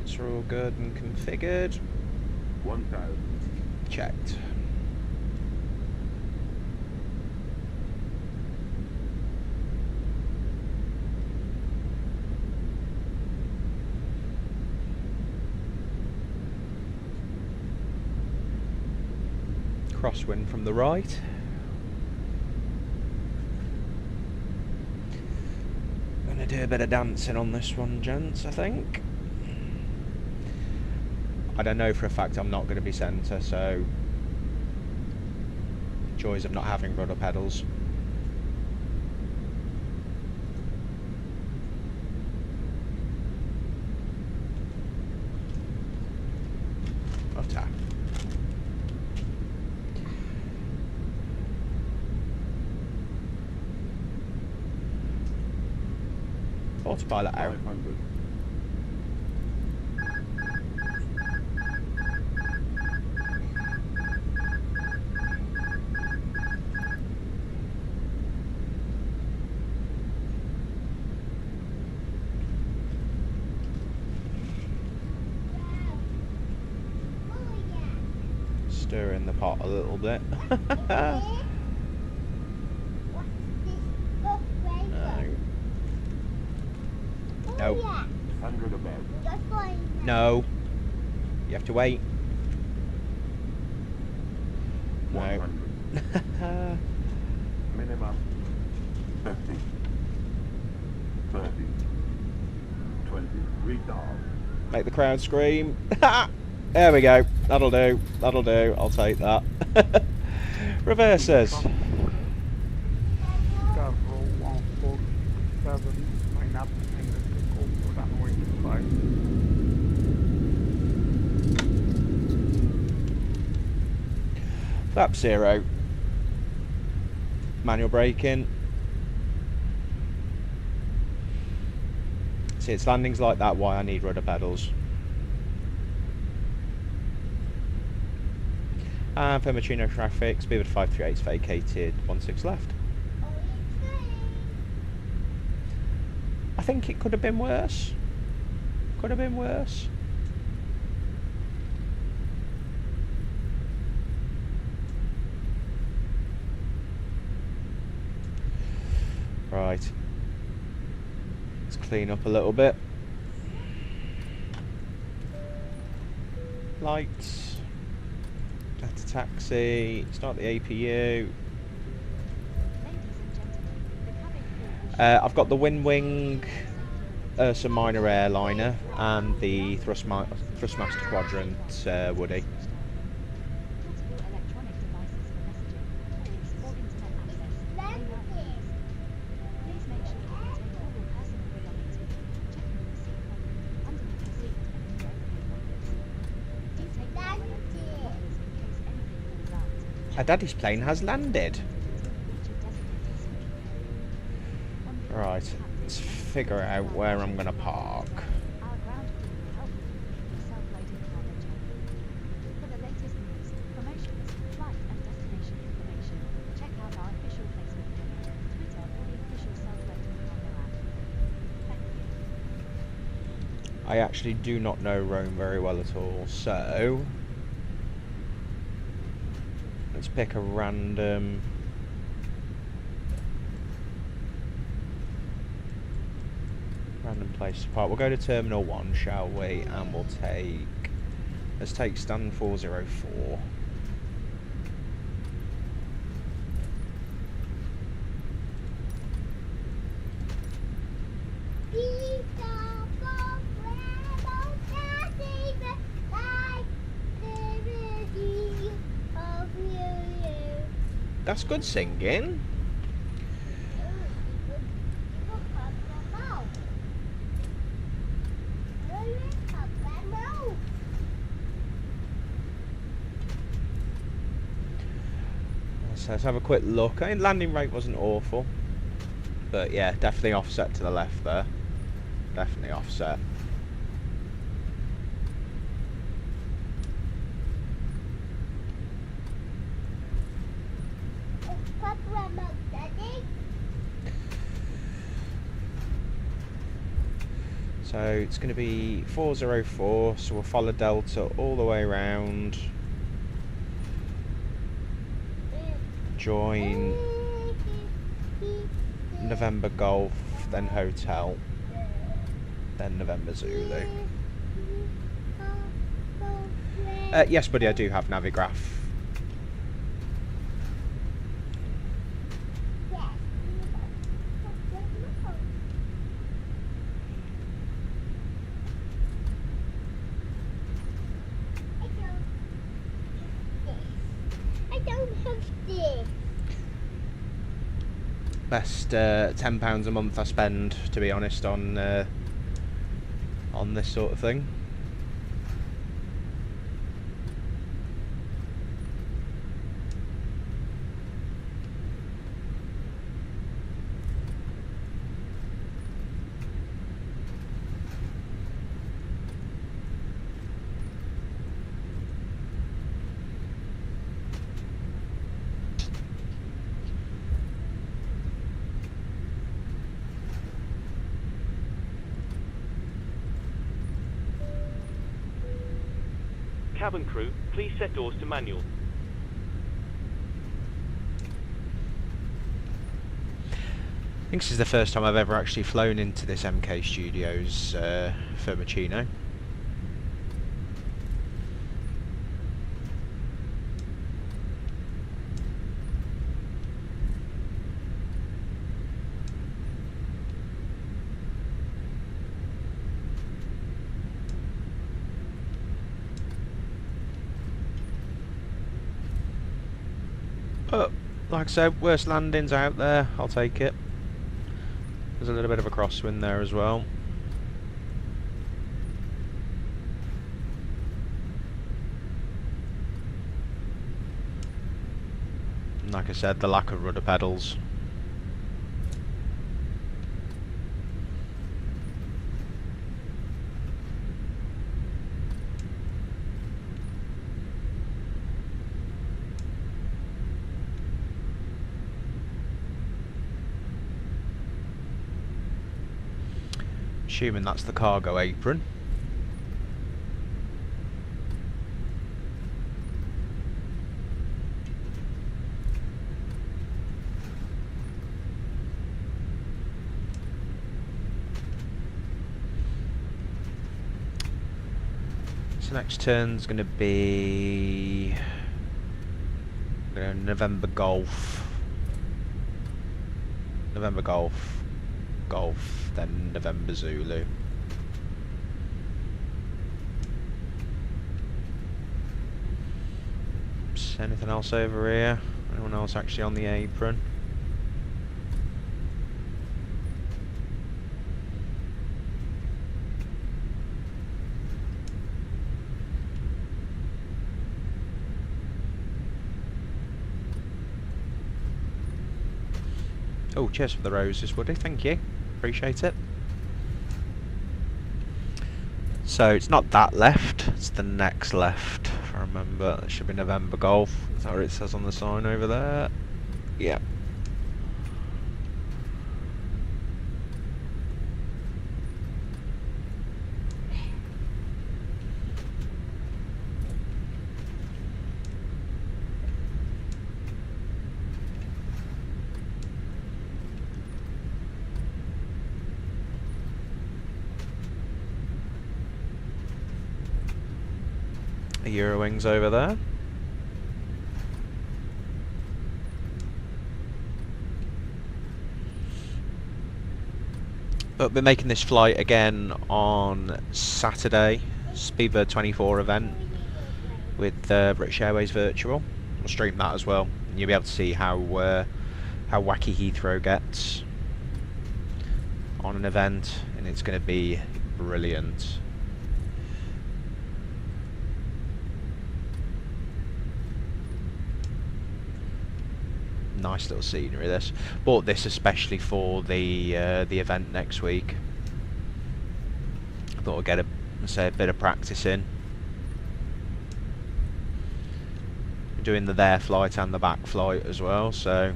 Speaker 1: Lights are all good and configured.
Speaker 15: 1000.
Speaker 1: Checked. Crosswind from the right. Gonna do a bit of dancing on this one, gents, I think. I don't know for a fact I'm not going to be centre, so joys of not having rudder pedals. Attack. Autopilot out.
Speaker 15: 500.
Speaker 1: Stir in the pot a little bit. No.
Speaker 15: 100 above.
Speaker 1: No. You have to wait. No.
Speaker 15: 100. Minimum 50. 30. 20. Retard.
Speaker 1: Make the crowd scream. There we go. That'll do. That'll do. I'll take that. Reverses. Flap 0. Manual braking. See, it's landings like that why I need rudder pedals. And for Machino traffic, Speedbird 538 is vacated, 16 left. I think it could have been worse. Could have been worse. Right. Let's clean up a little bit. Lights. Data taxi. Start the APU. I've got the Wind Wing Ursa Minor airliner and the Thrustmaster Quadrant Woody. Daddy's plane has landed. Right, let's figure out where I'm going to park. I actually do not know Rome very well at all, so let's pick a random place to park. We'll go to Terminal 1, shall we? And we'll let's take stand 404. That's good singing. So let's have a quick look. I mean, landing rate wasn't awful, but yeah, definitely offset to the left there. Definitely offset. So it's going to be 404, so we'll follow Delta all the way around. Join November Golf, then Hotel, then November Zulu. Yes, buddy, I do have Navigraph. Best £10 a month I spend, to be honest, on this sort of thing.
Speaker 4: Cabin crew, please set doors to manual.
Speaker 1: I think this is the first time I've ever actually flown into this MK Studios for Machino. But, like I said, worst landings out there, I'll take it. There's a little bit of a crosswind there as well. And like I said, the lack of rudder pedals. Assuming that's the cargo apron. So next turn's going to be November Golf. November Golf. Golf, then November Zulu. Anything else over here? Anyone else actually on the apron? Oh, cheers for the roses, Woody, thank you. Appreciate it. So it's not that left, it's the next left, if I remember. It should be November Golf. Is that what it says on the sign over there? Yeah. Eurowings over there. But we're making this flight again on Saturday, Speedbird 24 event with British Airways Virtual. We'll stream that as well. And you'll be able to see how wacky Heathrow gets on an event, and it's going to be brilliant. Nice little scenery this. Bought this especially for the event next week. I thought I'd get a bit of practice in. Doing the there flight and the back flight as well, so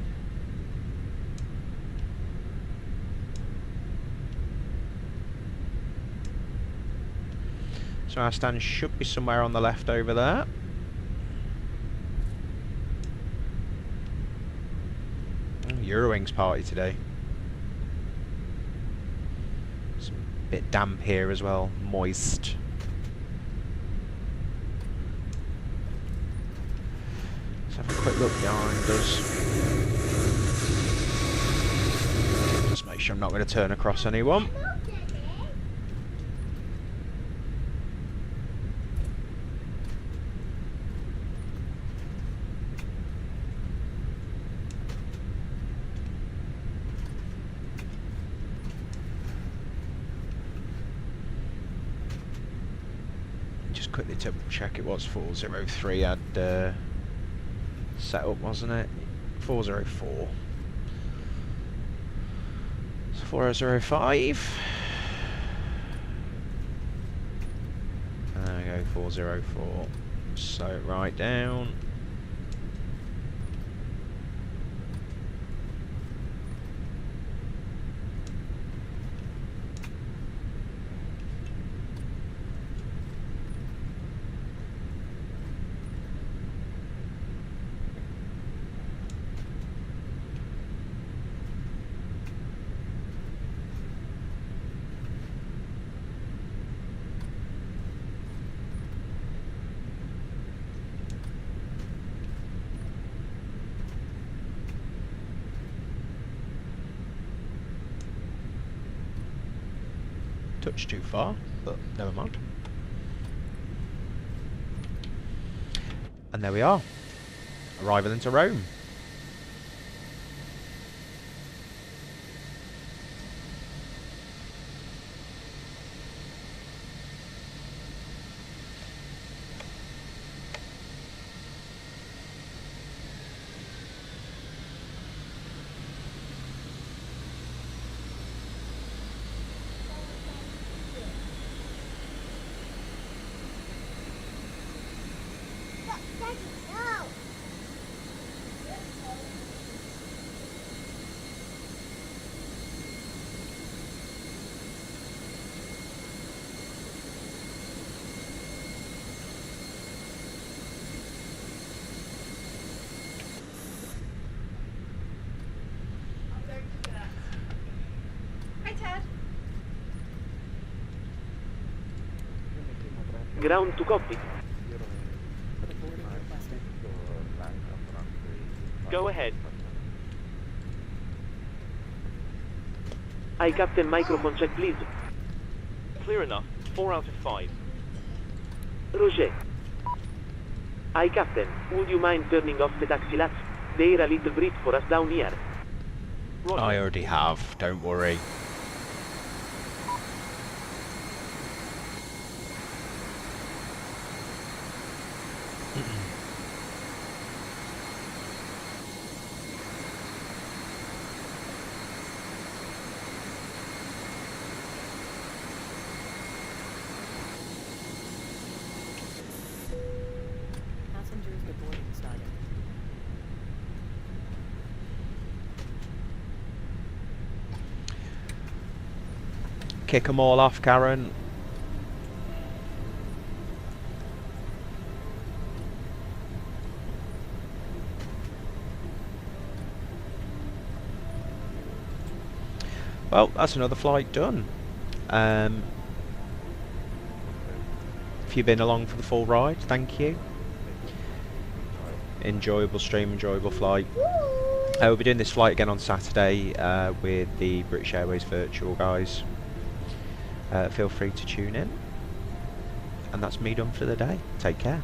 Speaker 1: So our stand should be somewhere on the left over there. Eurowings party today. It's a bit damp here as well, moist. Let's have a quick look behind us. Just make sure I'm not going to turn across anyone. Quickly to check, it was 403 had set up, wasn't it? 404. So 4005. There we go, 404. So right down. Touch too far, but never mind. And there we are, arrival into Rome.
Speaker 4: Ground to copy. Go ahead. I Captain, microphone check please. Clear enough. 4 out of 5. Roger. I Captain, would you mind turning off the taxi lamps? They're a little bright for us down here.
Speaker 1: Roger. I already have, don't worry. Kick them all off, Karen. Well, that's another flight done. If you've been along for the full ride, thank you. Enjoyable stream, enjoyable flight. We'll be doing this flight again on Saturday with the British Airways virtual guys. Feel free to tune in. And that's me done for the day. Take care.